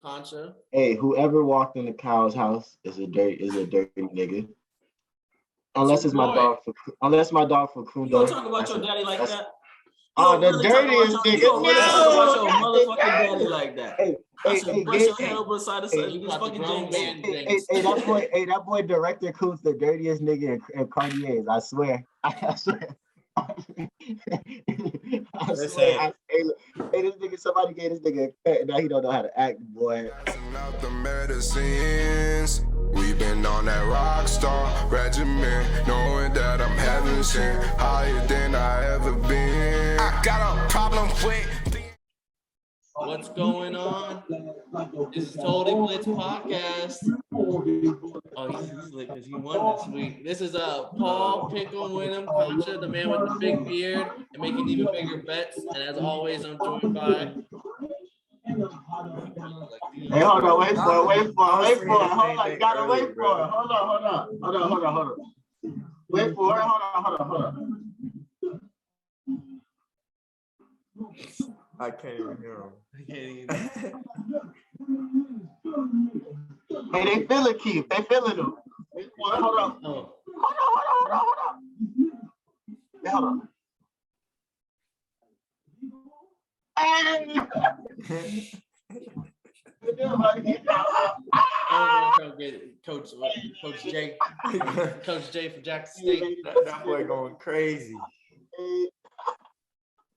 Concha. Hey, whoever walked into Kyle's house is a dirty nigga. Unless it's my dog for Kundo. You gonna talk about your daddy like that? Oh, the dirtiest nigga. You about your motherfucking No. daddy like that. Hey, Brush your head over side to side. You was fucking James. that boy Director Coons the dirtiest nigga in Cartier's. I swear. I swear. Hey, this nigga, somebody gave this nigga a cut. Now he don't know how to act, boy. Out the medicines. We've been on that rock star regimen, knowing that I'm heaven sent, higher than I ever been. I got a problem with. What's going on? This is Totally Blitz podcast. Oh, he's lit because he won this week. This is Paul Pickle Winham, Concha, the man with the big beard, and making even bigger bets. And as always, I'm joined by. Hey, hold on, wait for it. Hold on, you gotta wait for it. Hold on. Wait for it. Hold on. I can't even hear him. Hey, they feel it, Keith. They feeling him. Hold on. Oh. Hold on. Hey, hold on. Coach Jay. Coach Jay from Jackson State. That boy going crazy.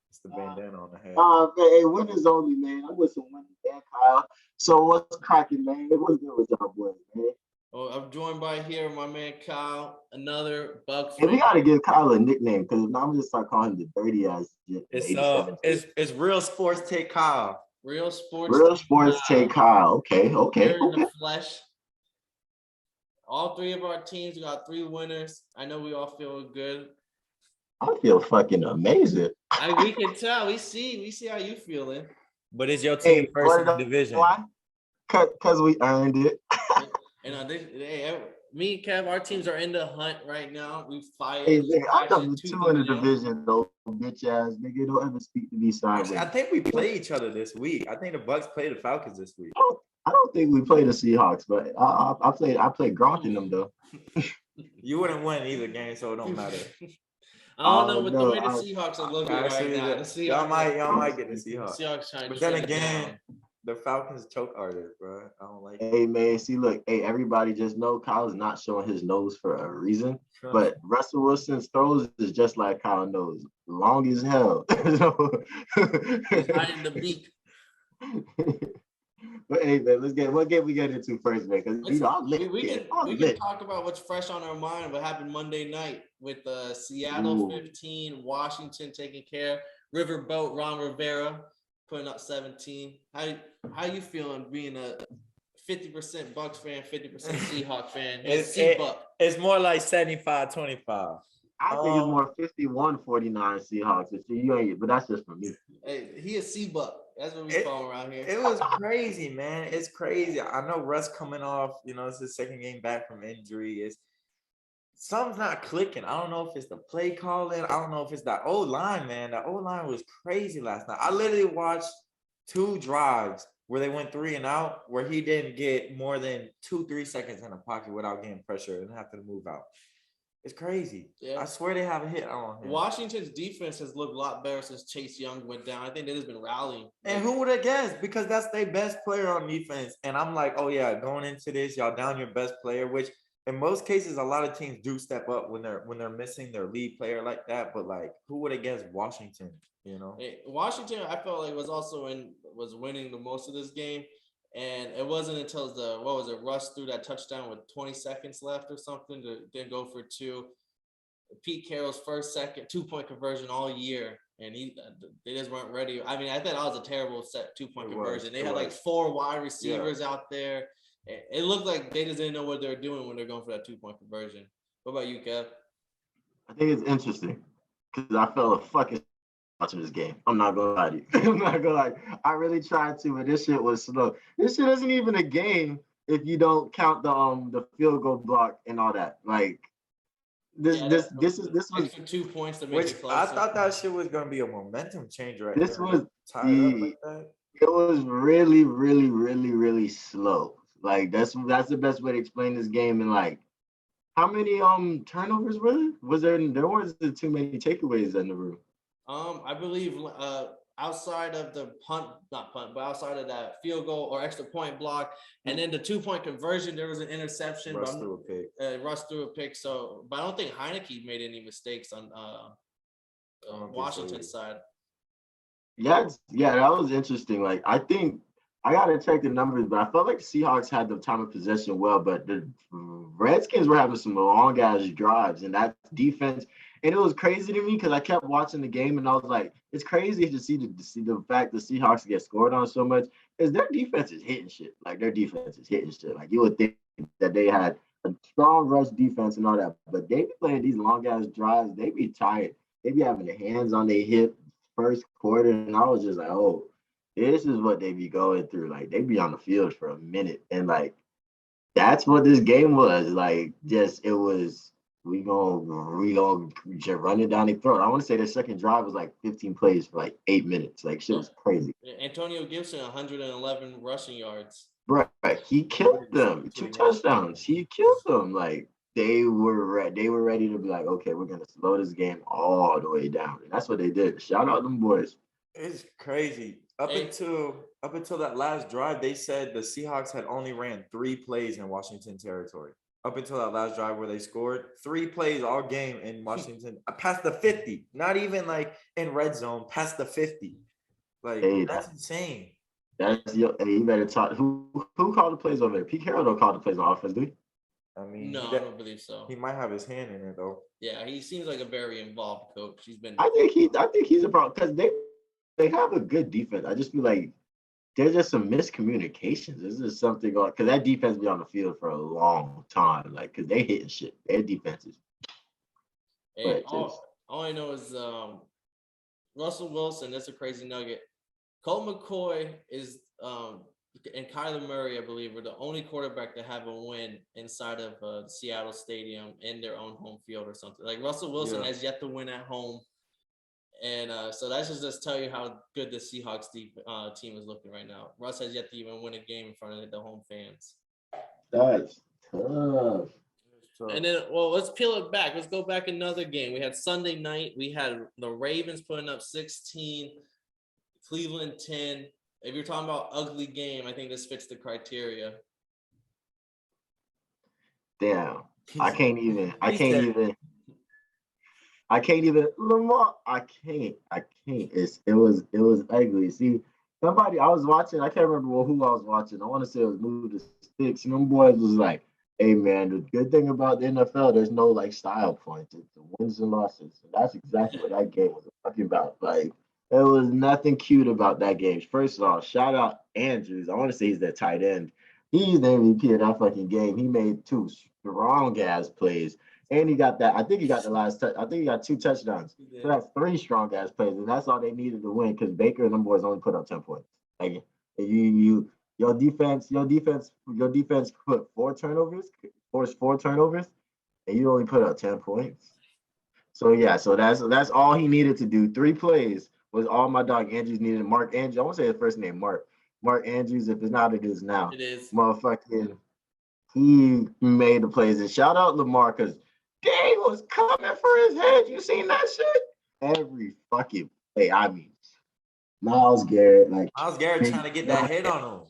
It's the bandana on the head. Hey, winners only, man. I'm with some winners, man, Kyle. So what's cracking, man? What's good with y'all boys, man? Oh, I'm joined by here my man Kyle, another Bucks. Hey, we gotta give Kyle a nickname because now I'm just start calling him the dirty ass. It's RealSportTake Kyle. RealSportTake Kyle. Okay. In the flesh. All three of our teams got 3 winners. I know we all feel good. I feel fucking amazing. We can tell. We see how you feeling. But it's your team first in the division. Why? Because we earned it. And me and Kev, our teams are in the hunt right now. We fired. Hey, man, I'm number 2 in the division, though, bitch ass nigga. Don't ever speak to me sideways. I think we play each other this week. I think the Bucks play the Falcons this week. I don't think we play the Seahawks, but I played Gronk in them though. You wouldn't win either game, so it don't matter. I don't know, but the way the Seahawks are looking right now, y'all might get the Seahawks. But then again, the Falcons choke artist, bro. I don't like it. Hey man, see, look, hey, everybody just know Kyle's not showing his nose for a reason. But Russell Wilson's throws is just like Kyle knows, long as hell. He's hiding the beak. But hey man, what game we get into first, man? Because we can talk about what's fresh on our mind. What happened Monday night with Seattle 15, Washington taking care. Riverboat Ron Rivera putting up 17. How you feeling being a 50% Bucks fan, 50% Seahawks fan? It's more like 75-25. I think it's more 51-49 Seahawks. But that's just for me. Hey, he a C-Buck. That's what we call around here. It was crazy, man. It's crazy. I know Russ coming off, it's his second game back from injury. Something's not clicking. I don't know if it's the play calling. I don't know if it's that O-line, man. The O-line was crazy last night. I literally watched 2 drives where they went 3 and out, where he didn't get more than 2-3 seconds in the pocket without getting pressure and have to move out. It's crazy. Yeah. I swear they have a hit on him. Washington's defense has looked a lot better since Chase Young went down. I think they've been rallying. And who would have guessed? Because that's their best player on defense. And I'm like, oh yeah, going into this, y'all down your best player, which in most cases, a lot of teams do step up when they're missing their lead player like that. But like, who would have guessed Washington? Washington, I felt like was winning the most of this game. And it wasn't until Russ threw that touchdown with 20 seconds left or something to then go for 2. Pete Carroll's first 2-point conversion all year, and they just weren't ready. I mean, I thought that was a terrible 2-point conversion. They had like 4 wide receivers out there. It looked like they just didn't know what they were doing when they're going for that 2-point conversion. What about you, Kev? I think it's interesting because I felt a fucking watching this game. I'm not gonna lie to you. I really tried to, but this shit was slow. This shit isn't even a game if you don't count the field goal block and all that. Like this was 2 points to make it closer. I thought that shit was gonna be a momentum changer. This was the It was really, really, really, really slow. Like that's the best way to explain this game. And like, how many turnovers were there? There wasn't too many takeaways in the room. I believe outside of the punt, not punt, but outside of that field goal or extra point block, and then the 2-point conversion, there was an interception. Russ threw a pick. Russ threw a pick. So, but I don't think Heineke made any mistakes on Washington's side. Yeah, that was interesting. Like, I think I gotta check the numbers, but I felt like the Seahawks had the time of possession well, but the Redskins were having some long ass drives, and that defense. And it was crazy to me because I kept watching the game, and I was like, it's crazy to see the fact the Seahawks get scored on so much because their defense is hitting shit. Like their defense is hitting shit. Like you would think that they had a strong rush defense and all that, but they be playing these long ass drives. They be tired. They be having their hands on their hip first quarter, and I was just like, oh, this is what they be going through. Like they be on the field for a minute, and like that's what this game was. Like just it was. We gonna just run it down their throat. I want to say their second drive was like 15 plays for like 8 minutes. Like shit was crazy. Antonio Gibson, 111 rushing yards. Right, he killed them. 2 touchdowns. He killed them. Like they were ready to be like, okay, we're gonna slow this game all the way down, and that's what they did. Shout out them boys. It's crazy. Up until that last drive, they said the Seahawks had only ran 3 plays in Washington territory. Up until that last drive where they scored 3 plays all game in Washington, past the 50, not even like in red zone, past the 50. Like that's insane. You better talk. Who called the plays over there? Pete Carroll don't call the plays on offense, do he? I mean, no, I don't believe so. He might have his hand in it though. Yeah, he seems like a very involved coach. I think he's a problem because they have a good defense. I just feel like there's just some miscommunications. This is something going because that defense be on the field for a long time, like because they hitting shit. Their defenses. All I know is Russell Wilson. That's a crazy nugget. Colt McCoy is and Kyler Murray, I believe, are the only quarterback to have a win inside of Seattle Stadium in their own home field or something. Like Russell Wilson has yet to win at home. And so that should just tell you how good the Seahawks team is looking right now. Russ has yet to even win a game in front of the home fans. That's tough. And then, well, let's peel it back. Let's go back another game. We had Sunday night. We had the Ravens putting up 16, Cleveland 10. If you're talking about ugly game, I think this fits the criteria. Damn. I can't even. Lamar, I can't. It was ugly. See, somebody I was watching, I can't remember who I was watching. I want to say it was Move the Sticks, and them boys was like, hey man, the good thing about the NFL, there's no like style points. It's the wins and losses. And that's exactly what that game was talking about. Like, there was nothing cute about that game. First of all, shout out Andrews. I want to say he's their tight end. He's the MVP of that fucking game. He made 2 strong ass plays. And he got that. I think he got the last touch. I think he got 2 touchdowns. So that's 3 strong ass plays, and that's all they needed to win because Baker and them boys only put up 10 points. Like your defense put 4 turnovers, forced 4 turnovers, and you only put up 10 points. So yeah, so that's all he needed to do. 3 plays was all my dog Andrews needed. Mark Andrews. I want to say his first name, Mark. Mark Andrews. If it's not, it is now. It is. Motherfucking. He made the plays, and shout out Lamar because. They was coming for his head. You seen that shit? Every fucking play. I mean, Myles Garrett trying to get that hit on him.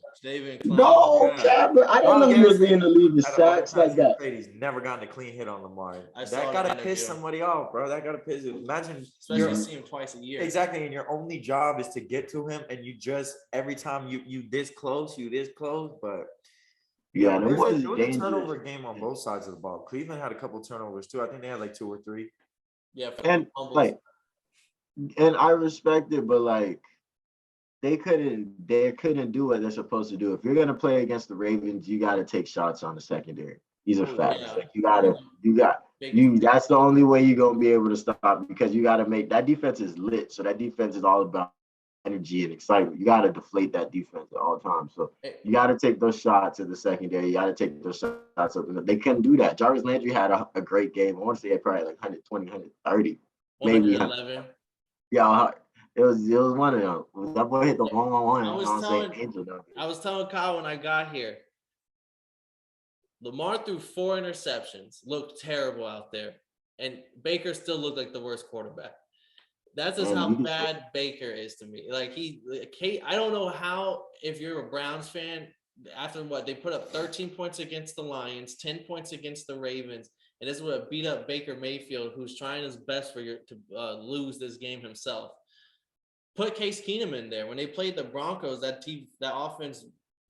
No, but I don't know he was in the league with sacks like that. He's never gotten a clean hit on Lamar. That gotta piss somebody off, bro. That gotta piss. Imagine, especially see him twice a year. Exactly, and your only job is to get to him, and you just every time you this close, but. Yeah, there was a turnover game on both sides of the ball. Cleveland had a couple turnovers too. I think they had like 2 or 3. Yeah, and I respect it, but like they couldn't do what they're supposed to do. If you're gonna play against the Ravens, you got to take shots on the secondary. These are facts. Yeah. Like that's the only way you're gonna be able to stop because you got to make that defense is lit. So that defense is all about energy and excitement. You got to deflate that defense at all times. So you got to take those shots in the secondary. You got to take those shots up. They couldn't do that. Jarvis Landry had a great game. I want to say he had probably like 120, 130. Maybe 111. Yeah, It was one of them. That boy hit the 1-1-1. I You was know what I'm saying? telling Angel dunk. I was telling Kyle when I got here, Lamar threw 4 interceptions, looked terrible out there, and Baker still looked like the worst quarterback. That's just And how you can bad Baker is to me. Like I don't know how, if you're a Browns fan, after what they put up 13 points against the Lions, 10 points against the Ravens, and this is what beat up Baker Mayfield, who's trying his best to lose this game himself. Put Case Keenum in there. When they played the Broncos, that offense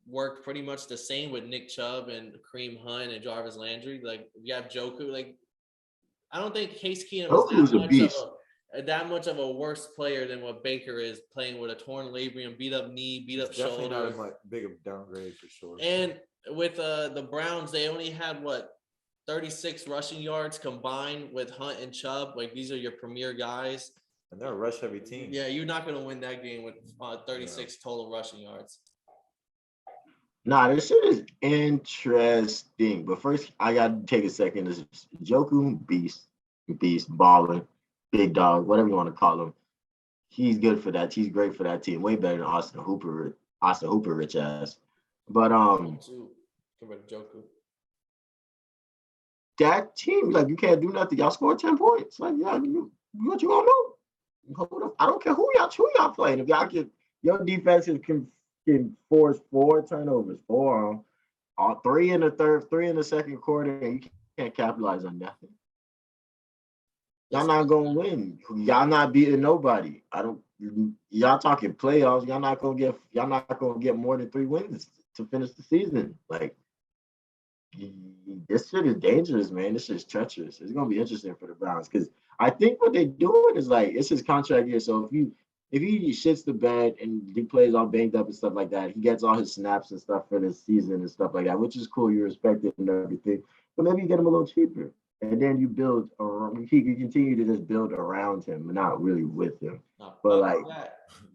worked pretty much the same with Nick Chubb and Kareem Hunt and Jarvis Landry. Like you have Joku. Like I don't think Case Keenum is Joku's a beast. that much of a worse player than what Baker is, playing with a torn labrum, beat up knee, beat up Definitely shoulder. not a big of downgrade for sure. And with the Browns, they only had 36 rushing yards combined with Hunt and Chubb. Like these are your premier guys. And they're a rush heavy team. Yeah, you're not going to win that game with 36 total rushing yards. Nah, this shit is interesting. But first, I got to take a second. This Joku, beast, balling, big dog, whatever you want to call him. He's good for that. He's great for that team. Way better than Austin Hooper, rich ass. But Compared to Joku. that team, like you can't do nothing. Y'all scored 10 points. Like yeah, what you gonna do? I don't care who y'all playing. If y'all get your defenses can force 4 turnovers, 4 all 3 in the third, 3 in the second quarter, and you can't capitalize on nothing. Y'all not gonna win. Y'all not beating nobody. Y'all talking playoffs. Y'all not gonna get more than 3 wins to finish the season. Like this shit is dangerous, man. This shit is treacherous. It's gonna be interesting for the Browns because I think what they're doing is like it's his contract year. So if he shits the bed and he plays all banged up and stuff like that, he gets all his snaps and stuff for the season and stuff like that, which is cool. You respect it and everything. But maybe you get him a little cheaper. And then you build around, he can continue to just build around him, not really with him. But like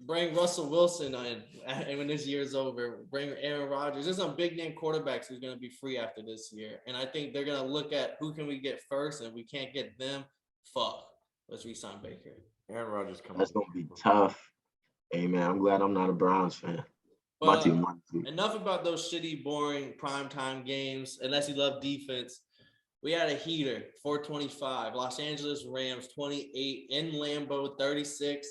bring Russell Wilson in and when this year's over. Bring Aaron Rodgers. There's some big name quarterbacks who's going to be free after this year, and I think they're going to look at who can we get first, and if we can't get them, let's re-sign Baker. Aaron Rodgers coming. That's going to be tough. Hey man, I'm glad I'm not a Browns fan. But, my team won too. Enough about those shitty, boring primetime games. Unless you love defense. We had a heater, 425. Los Angeles Rams, 28. In Lambeau, 36.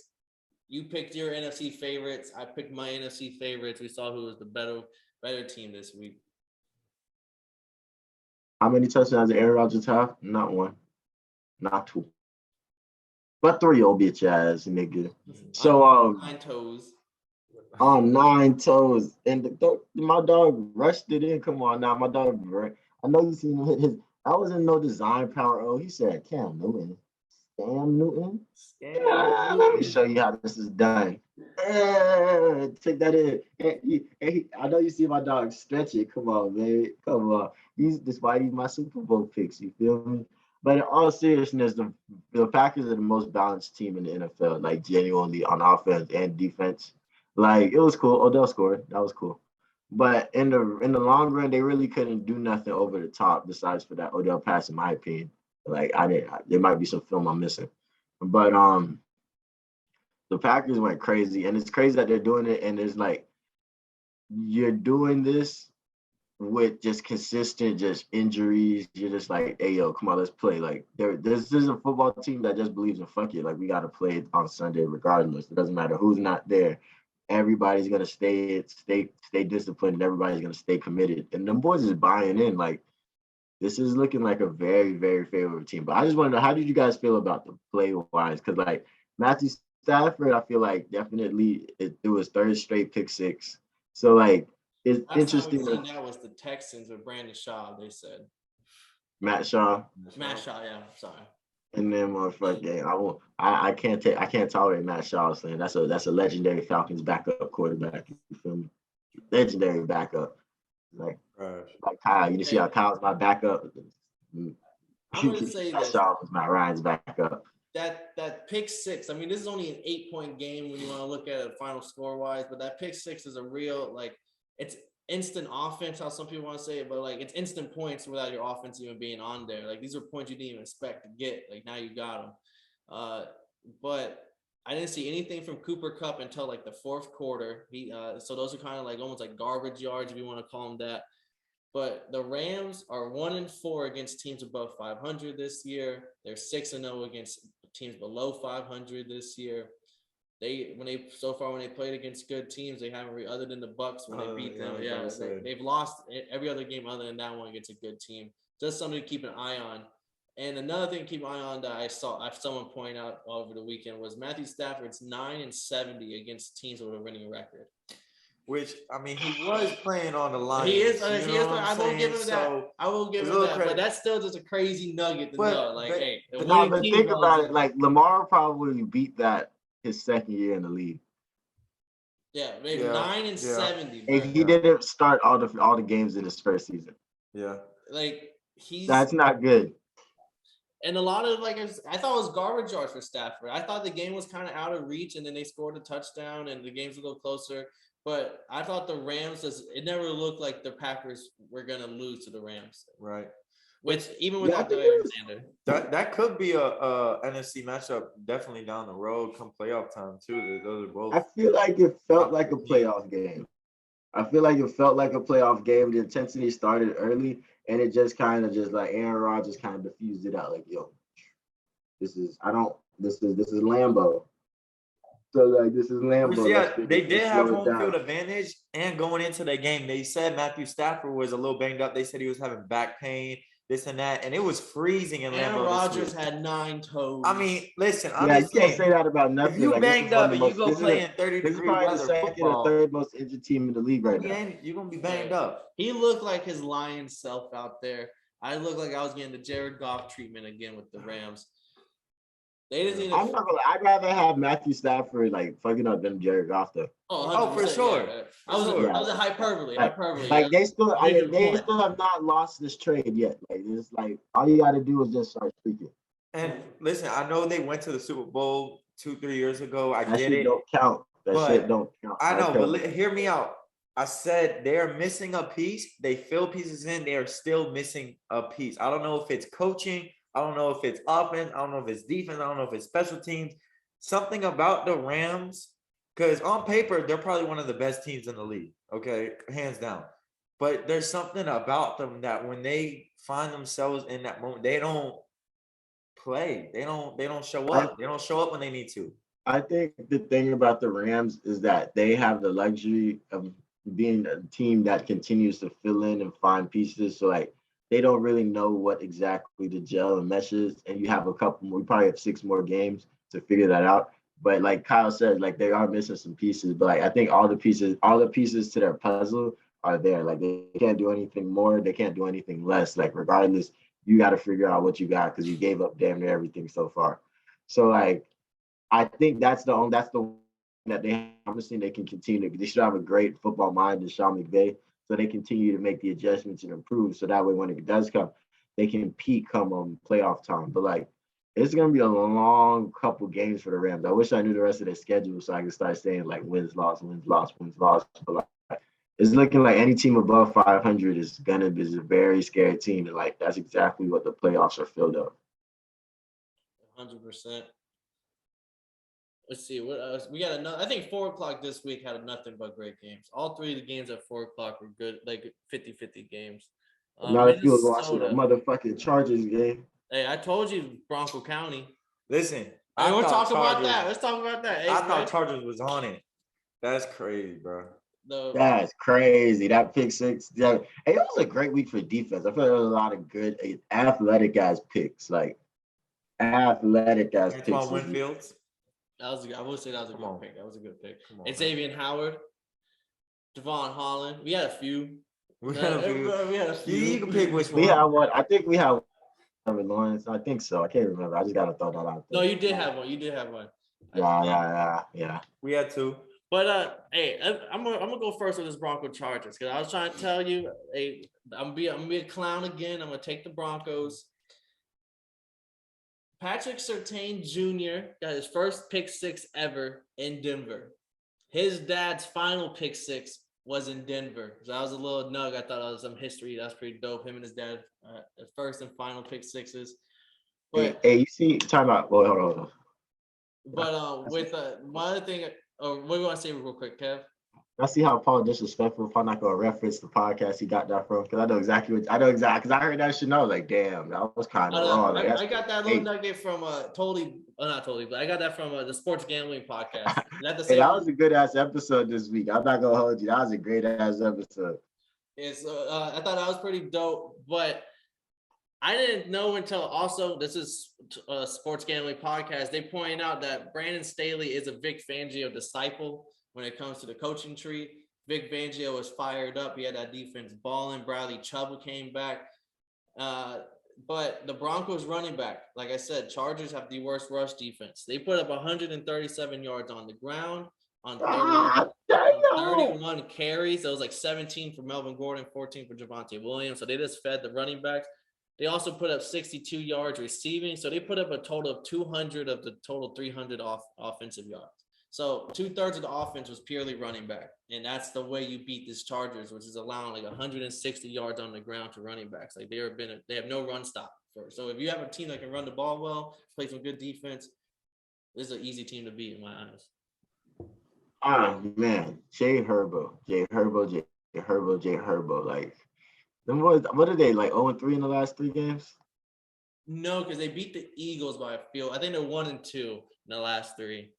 You picked your NFC favorites. I picked my NFC favorites. We saw who was the better team this week. How many touchdowns did Aaron Rodgers have? Not 1. Not 2. But 3, old bitch ass nigga. So 9 toes. 9 toes. And my dog rushed it in. Come on now. My dog, I know you seen him hit his. I wasn't no design power. Oh, he said Cam Newton. Cam Newton? Let me show you how this is done. Take that in. I know you see my dog stretch it. Come on, baby. Come on. That's why he's my Super Bowl picks. You feel me? But in all seriousness, the Packers are the most balanced team in the NFL, like genuinely on offense and defense. Like it was cool. Odell scored. That was cool. But in the long run, they really couldn't do nothing over the top besides for that Odell pass, in my opinion. Like there might be some film I'm missing, but the Packers went crazy, and it's crazy that they're doing it. And it's like you're doing this with just consistent injuries. You're just like, hey yo, come on, let's play. Like this is a football team that just believes in fuck it. Like we got to play it on Sunday regardless. It doesn't matter who's not there. Everybody's gonna stay disciplined, and everybody's gonna stay committed. And them boys is buying in. Like this is looking like a very, very favorable team. But I just want to know, how did you guys feel about the play wise? Because like Matthew Stafford, I feel like definitely it was third straight pick 6. So like it's interesting. That was the Texans with Brandon Shaw. They said Matt Shaw. Yeah, sorry. And then motherfucker, I can't tolerate Matt Shaw saying that's a legendary Falcons backup quarterback. You feel me? Legendary backup. Like Kyle, you see how Kyle's my backup. I'm gonna say Matt Shaw was my Ryan's backup. That pick 6. I mean, this is only an 8-point game when you want to look at it final score wise, but that pick 6 is a real it's instant offense, how some people want to say it, but like it's instant points without your offense even being on there. Like these are points you didn't even expect to get. Like now you got them. But I didn't see anything from Cooper Kupp until like the fourth quarter. So those are kind of like almost like garbage yards, if you want to call them that. But the Rams are 1-4 against teams above 500 this year. They're 6-0 against teams below 500 this year. When they played against good teams, they haven't other than the Bucks when they beat them. Yeah, they've lost every other game other than that one against a good team. Just something to keep an eye on. And another thing to keep an eye on that I saw someone point out over the weekend was Matthew Stafford's 9-70 against teams with a winning record. Which, I mean, he was playing on the line. He is. I will give him that. I will give him that. But that's still just a crazy nugget to know. Like, hey, but think about it. Like, Lamar probably beat that his second year in the league. Yeah, maybe 9-70. And he didn't start all the games in his first season. Yeah, like that's not good. And a lot of I thought it was garbage yards for Stafford. I thought the game was kind of out of reach, and then they scored a touchdown, and the game's a little closer. But I thought the Rams, it never looked like the Packers were going to lose to the Rams. Right. Which, even without Alexander. That could be a NFC matchup definitely down the road come playoff time, too. Those are both. I feel like it felt like a playoff game. The intensity started early, and it just kind of just like Aaron Rodgers kind of diffused it out. Like, yo, this is Lambeau. So, like, this is Lambeau. Yeah, they did have home field advantage, and going into the game, they said Matthew Stafford was a little banged up. They said he was having back pain, this and that, and it was freezing in Lambeau. Aaron Rodgers had 9 toes. I mean, listen, you can't say that about nothing. If you banged up and you go play in 30-degree weather, this is probably the second or third most injured team in the league right now. You're gonna be banged up. He looked like his lion self out there. I looked like I was getting the Jared Goff treatment again with the Rams. I'm not gonna, I'd rather have Matthew Stafford like fucking up than Jared Goff though. Oh, for sure. Yeah. I was a hyperbole. Like they still have not lost this trade yet. Like it's like all you got to do is just start speaking. And listen, I know they went to the Super Bowl 2-3 years ago. I that get shit it. Don't count. That shit don't count. I know, but hear me out. I said they're missing a piece. They fill pieces in. They are still missing a piece. I don't know if it's coaching. I don't know if it's offense. I don't know if it's defense. I don't know if it's special teams. Something about the Rams, because on paper, they're probably one of the best teams in the league, okay? Hands down. But there's something about them that when they find themselves in that moment, they don't play. They don't show up. They don't show up when they need to. I think the thing about the Rams is that they have the luxury of being a team that continues to fill in and find pieces. So, like, they don't really know what exactly the gel and mesh is, and you have a couple more. We probably have 6 more games to figure that out. But like Kyle said, like they are missing some pieces. But like I think all the pieces to their puzzle are there. Like they can't do anything more. They can't do anything less. Like regardless, you got to figure out what you got because you gave up damn near everything so far. So like I think that's the one that they can continue. They should have a great football mind in Sean McVay. So they continue to make the adjustments and improve. So that way, when it does come, they can peak come playoff time. But like, it's gonna be a long couple games for the Rams. I wish I knew the rest of their schedule so I could start saying like wins, loss, wins, loss, wins, loss. But like, it's looking like any team above 500 is a very scary team. And like, that's exactly what the playoffs are filled up. 100%. Let's see what else we got. Another. I think 4:00 this week had nothing but great games. All 3 of the games at 4:00 were good, like 50-50 games. Not if you was watching the motherfucking Chargers game. Hey, I told you Bronco County. Listen, we'll talk about that. Let's talk about that. Hey, I thought Chargers was on it. That's crazy, bro. That's crazy. That pick 6. Yeah, hey, it was a great week for defense. I feel like there was a lot of good athletic guys picks. Like athletic guys picks. Winfields. I would say that was a good pick. That was a good pick. And Xavier Howard, Devon Holland. We had a few. We had a few. You can pick which one. We have one. I think we have Lawrence. I think so. I can't remember. I just gotta throw that out there. No, you did have one. Yeah. We had 2. But hey, I'm gonna go first with this Bronco Chargers because I was trying to tell you, hey, I'm gonna be a clown again. I'm gonna take the Broncos. Patrick Surtain Jr. got his first pick 6 ever in Denver. His dad's final pick 6 was in Denver. So that was a little nug. I thought that was some history. That's pretty dope. Him and his dad, first and final pick 6s. But hey, you see, time out. Well, hold on. But with one other thing, what do you want to say real quick, Kev? I see how Paul disrespectful. If I'm not gonna reference the podcast he got that from, because I know exactly because I heard that shit. And I was like, damn, that was kind of raw. Like, I got that little nugget from not totally, but I got that from the Sports Gambling Podcast. That was a good ass episode this week. I'm not gonna hold you. That was a great ass episode. It's I thought that was pretty dope, but I didn't know until also this is a Sports Gambling Podcast. They pointed out that Brandon Staley is a Vic Fangio disciple when it comes to the coaching tree. Vic Fangio was fired up. He had that defense balling. Bradley Chubb came back. But the Broncos running back, like I said, Chargers have the worst rush defense. They put up 137 yards on the ground on 31 carries. It was like 17 for Melvin Gordon, 14 for Javonte Williams. So they just fed the running backs. They also put up 62 yards receiving. So they put up a total of 200 of the total 300 offensive yards. So 2/3 of the offense was purely running back. And that's the way you beat this Chargers, which is allowing like 160 yards on the ground to running backs. Like they have no run stop. So if you have a team that can run the ball well, play some good defense, this is an easy team to beat in my eyes. Oh man, Jay Herbo. Like them boys, what are they like 0-3 in the last 3 games? No, because they beat the Eagles by a field. I think they're 1-2 in the last 3.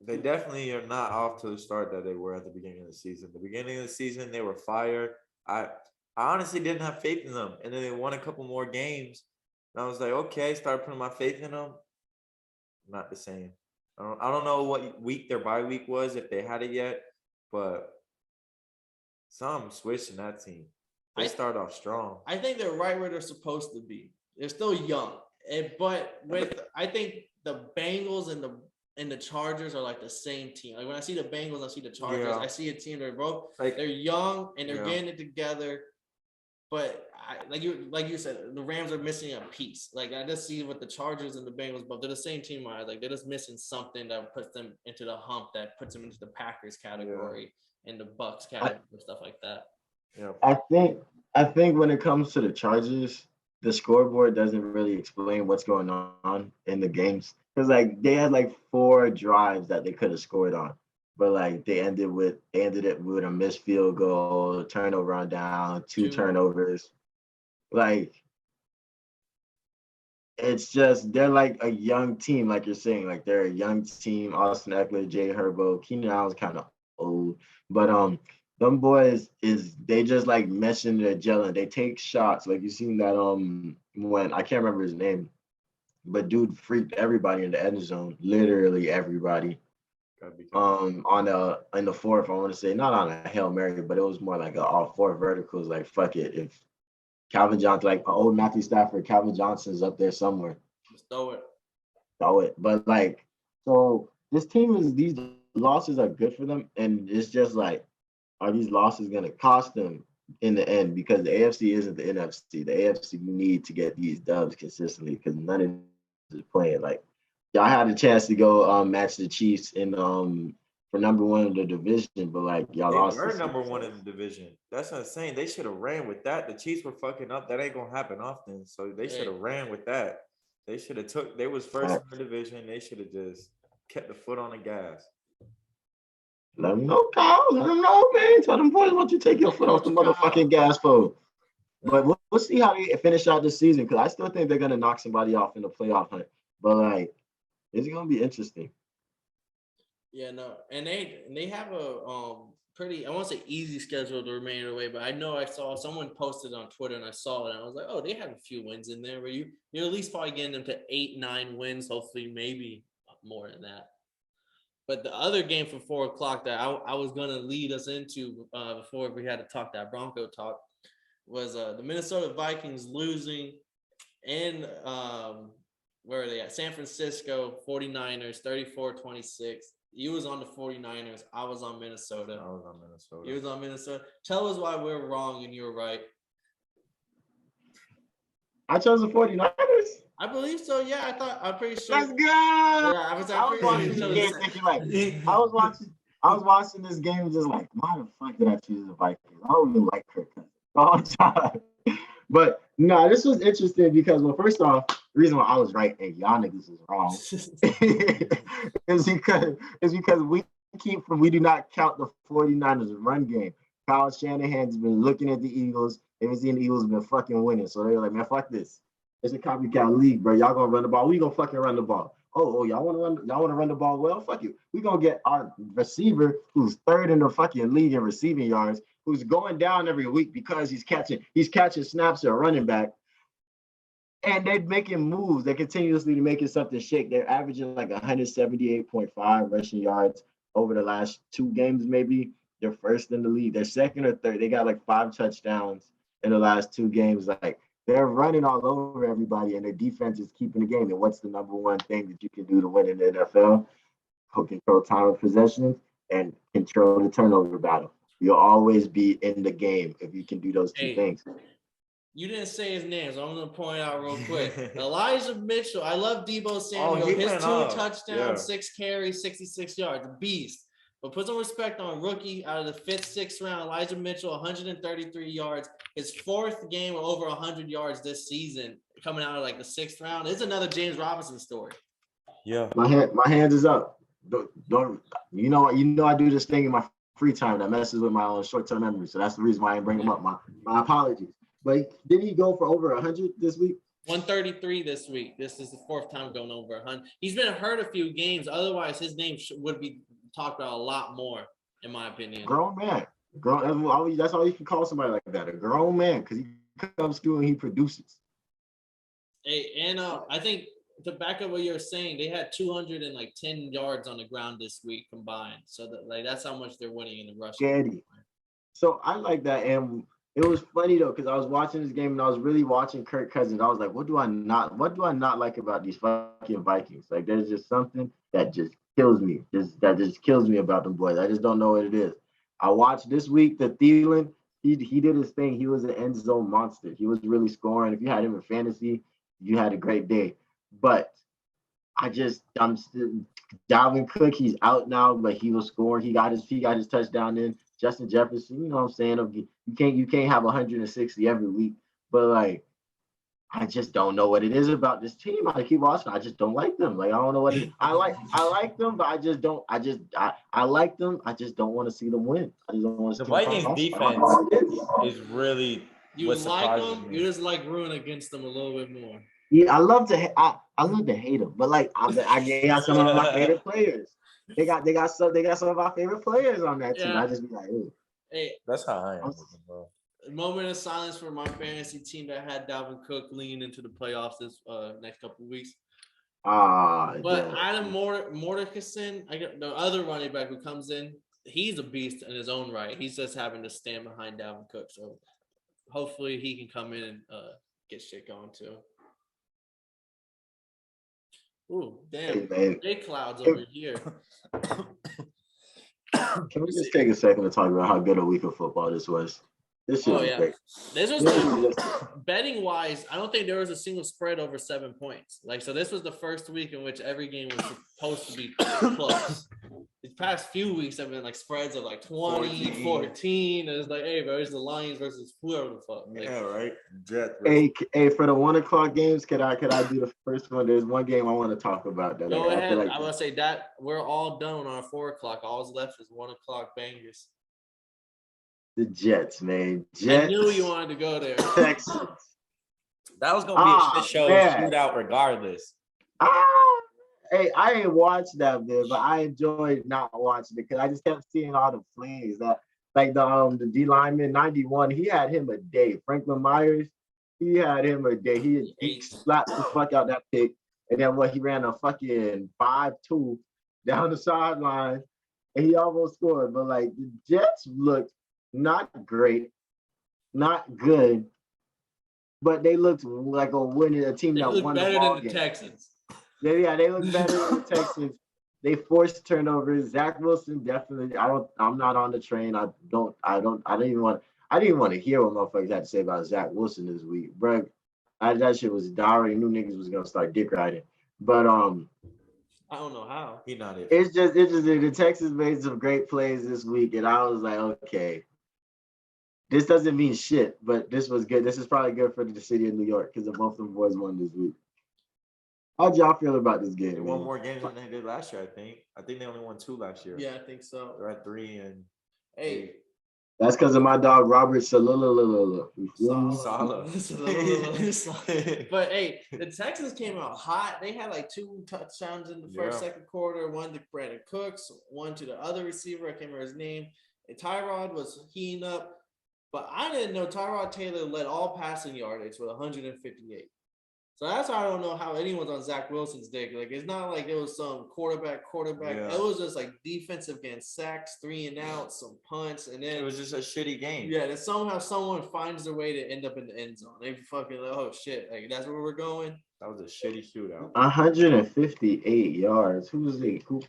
They definitely are not off to the start that they were at the beginning of the season. The beginning of the season, they were fire. I honestly didn't have faith in them. And then they won a couple more games. And I was like, okay, started putting my faith in them. Not the same. I don't know what week their bye week was, if they had it yet. But something switched in that team. They start off strong. I think they're right where they're supposed to be. They're still young. But I think the Bengals and the Chargers are like the same team. Like when I see the Bengals, I see the Chargers. Yeah. I see a team they're both like they're young and they're getting it together. But like you said, the Rams are missing a piece. Like I just see with the Chargers and the Bengals, but they're the same team. Like they're just missing something that puts them into the hump, that puts them into the Packers category and the Bucks category, stuff like that. Yeah. I think when it comes to the Chargers, the scoreboard doesn't really explain what's going on in the games. Because like they had like 4 drives that they could have scored on, but like they ended it with a missed field goal, turnover on down, 2 turnovers. Like it's just they're like a young team, like you're saying. Like they're a young team. Austin Eckler, Jay Herbo, Keenan Allen's kind of old, but them boys they just like meshing their gelling. They take shots. Like you seen that when I can't remember his name. But dude freaked everybody in the end zone, literally everybody. In the fourth, I want to say not on a Hail Mary, but it was more like all 4 verticals. Like fuck it, if Calvin Johnson, like old Matthew Stafford, Calvin Johnson's up there somewhere. Just throw it. But like, so this team these losses are good for them, and it's just like, are these losses gonna cost them in the end? Because the AFC isn't the NFC. The AFC, you need to get these dubs consistently because none of is playing. Like y'all had a chance to go match the Chiefs in for number 1 in the division, but like y'all lost. They were number 1 in the division. That's what I'm saying. They should have ran with that. The Chiefs were fucking up. That ain't gonna happen often. So they should have ran with that. They should have they was first in the division. They should have just kept the foot on the gas. Let them know, Kyle. Let them know, man. Tell them boys, why don't you take your foot off the motherfucking gas for? But we'll see how they finish out this season, because I still think they're gonna knock somebody off in the playoff hunt. But like, it's gonna be interesting. Yeah, no, and they have a pretty, I won't say easy schedule the remainder of the way, but I know I saw someone posted on Twitter and I saw it and I was like, oh, they have a few wins in there, where you're at least probably getting them to 8-9 wins, hopefully maybe more than that. But the other game for 4:00 that I was gonna lead us into before we had to talk that Bronco talk was the Minnesota Vikings losing in where are they at? San Francisco 49ers 34-26. You was on the 49ers. I was on Minnesota. You was on Minnesota. Tell us why we're wrong and you're right. I chose the 49ers. I believe so. Yeah, I'm pretty sure. Let's go. Yeah, I was watching this game just like, why the fuck did I choose the Vikings? I don't even like Kirk Cousins all the time. But no, this was interesting because, well, first off, The reason why I was right and y'all niggas is wrong is because we do not count the 49ers run game. Kyle Shanahan's been looking at the Eagles. They've been seeing the Eagles been fucking winning. So they're like, man, fuck this. It's a copycat league, bro. Y'all gonna run the ball. We gonna fucking run the ball. Oh, y'all wanna run the ball well? Fuck you. We gonna get our receiver who's third in the fucking league in receiving yards, who's going down every week because he's catching snaps at running back. And they're making moves. They're continuously making something shake. They're averaging like 178.5 rushing yards over the last 2 games, maybe. They're first in the league. They're second or third. They got like 5 touchdowns in the last 2 games. Like, they're running all over everybody, and their defense is keeping the game. And what's the number one thing that you can do to win in the NFL? Control time of possession and control the turnover battle. You'll always be in the game if you can do those 2 things. You didn't say his name, so I'm going to point out real quick. Elijah Mitchell. I love Deebo Samuel. His 2 touchdowns, 6 carries, 66 yards. Beast. But put some respect on rookie out of the 5th, 6th round. Elijah Mitchell, 133 yards. His 4th game with over 100 yards this season, coming out of like the 6th round. It's another James Robinson story. Yeah. My hands is up. Don't you know I do this thing in my free time that messes with my short-term memory. So that's the reason why I didn't bring him up. My apologies. But did he go for over 100 this week? 133 this week. This is the 4th time going over 100. He's been hurt a few games. Otherwise, his name would be talked about a lot more, in my opinion. Grown man. That's all you can call somebody like that. A grown man, because he comes through and he produces. Hey, and I think to back up what you're saying, they had 210 yards on the ground this week combined. So that's how much they're winning in the rush. So I like that, and it was funny though, because I was watching this game and I was really watching Kirk Cousins. I was like, what do I not like about these fucking Vikings? Like, there's just something that just kills me. That just kills me about them boys. I just don't know what it is. I watched this week the Thielen. He did his thing. He was an end zone monster. He was really scoring. If you had him in fantasy, you had a great day. But I'm still Dalvin Cook. He's out now, but he was scoring. He got his touchdown in. Justin Jefferson, you know what I'm saying? You can't have 160 every week, but like, I just don't know what it is about this team. I keep watching. I just don't like them. Like, I don't know what it is. I like them, but I just don't. I like them. I just don't want to see them win. I just don't want to see the Vikings defense is really. You like them. You just like rooting against them a little bit more. Yeah, I love to hate them, but like I got some of my favorite players. They got some of our favorite players on that team. I just be like, ooh. Hey, that's how I am, bro. A moment of silence for my fantasy team that had Dalvin Cook lean into the playoffs this next couple of weeks. But Adam Mordecai, the other running back who comes in, he's a beast in his own right. He's just having to stand behind Dalvin Cook. So hopefully he can come in and get shit going too. Ooh, damn. Hey, big clouds over here. Can we just take a second to talk about how good a week of football this was? This shit was great. This was betting wise, I don't think there was a single spread over 7 points. Like, so this was the first week in which every game was supposed to be close. These past few weeks have been like spreads of like 20, 14. And it's like, hey, bro, it's the Lions versus whoever the fuck. Like, yeah, right. Hey, for the 1 o'clock games, could I do the first one? There's one game I want to talk about. Go ahead. I want to say that we're all done on our 4 o'clock. All that's left is 1 o'clock bangers. The Jets, man. Jets. I knew you wanted to go there. Texans. That was gonna be a shit show shootout regardless. Hey, I ain't watched that bit, but I enjoyed not watching it because I just kept seeing all the plays that, like the D lineman 91. He had him a day. Franklin Myers, he had him a day. He slapped the fuck out that pick, and then he ran a fucking 5-2 down the sideline, and he almost scored. But like the Jets looked not great, not good, but they looked like a team that won the ball game. Texans. Yeah, they look better than the Texans. They forced turnovers. Zach Wilson definitely. I'm not on the train. I didn't even want to hear what motherfuckers had to say about Zach Wilson this week, bro. That shit was. I already knew niggas was gonna start dick riding, but I don't know how. He not it. It's just the Texans made some great plays this week, and I was like, okay, this doesn't mean shit, but this was good. This is probably good for the city of New York because both of them boys won this week. How'd y'all feel about this They game, won man? more games than they did last year, I think. I think they only won 2 last year. Yeah, I think so. They're at 3 and Hey, 8. That's because of my dog Robert Salula. You feel me? Salah. But hey, the Texans came out hot. They had like 2 touchdowns in the first, second quarter. One to Brandon Cooks, one to the other receiver. I can't remember his name. And Tyrod was heating up. But I didn't know Tyrod Taylor led all passing yardage with 158. So that's why I don't know how anyone's on Zach Wilson's dick. Like, it's not like it was some quarterback. Yeah. It was just like defensive getting sacks, 3 and outs, some punts, and then It was just a shitty game. yeah, then somehow someone finds their way to end up in the end zone. They fucking like, oh shit, like that's where we're going. That was a shitty shootout. 158 yards. Who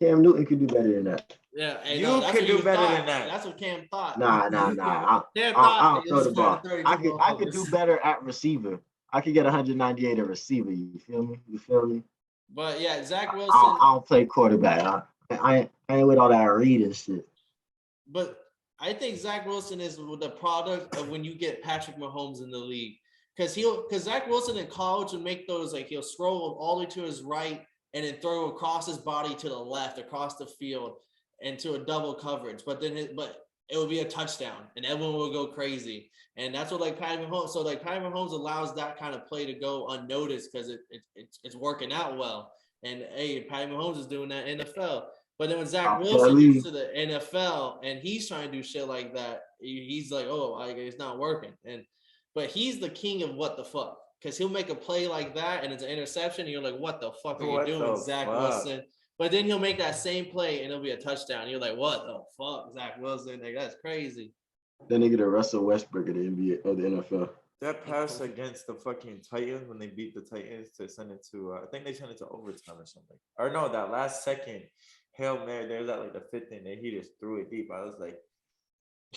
Cam Newton could do better than that. Yeah, and You that's could what do you better thought. than that. That's what Cam thought. Nah. Cam I thought don't he throw was the ball. trying to I 32 could do motherfuckers. better at receiver. I could get 198 at receiver. You feel me? But yeah, Zach Wilson. I don't play quarterback. I ain't with all that reading shit. But I think Zach Wilson is the product of when you get Patrick Mahomes in the league. Because Zach Wilson in college would make those, like, he'll scroll all the way to his right and then throw across his body to the left, across the field, into a double coverage. But it will be a touchdown, and everyone will go crazy. And that's what, like, Patrick Mahomes. So, like, Patrick Mahomes allows that kind of play to go unnoticed because it's working out well. And hey, Patrick Mahomes is doing that in the NFL. But then when Zach Wilson gets to the NFL and he's trying to do shit like that, he's like, oh, it's not working. But he's the king of what the fuck, because he'll make a play like that and it's an interception. And you're like, what the fuck are you doing, Zach Wilson? But then he'll make that same play and it'll be a touchdown. And you're like, what the fuck, Zach Wilson? Like, that's crazy. Then they get a Russell Westbrook of the NBA or the NFL. That pass against the fucking Titans when they beat the Titans to send it to, I think they sent it to overtime or something. Or no, that last second Hail Mary, there's that like the 5th inning, he just threw it deep. I was like,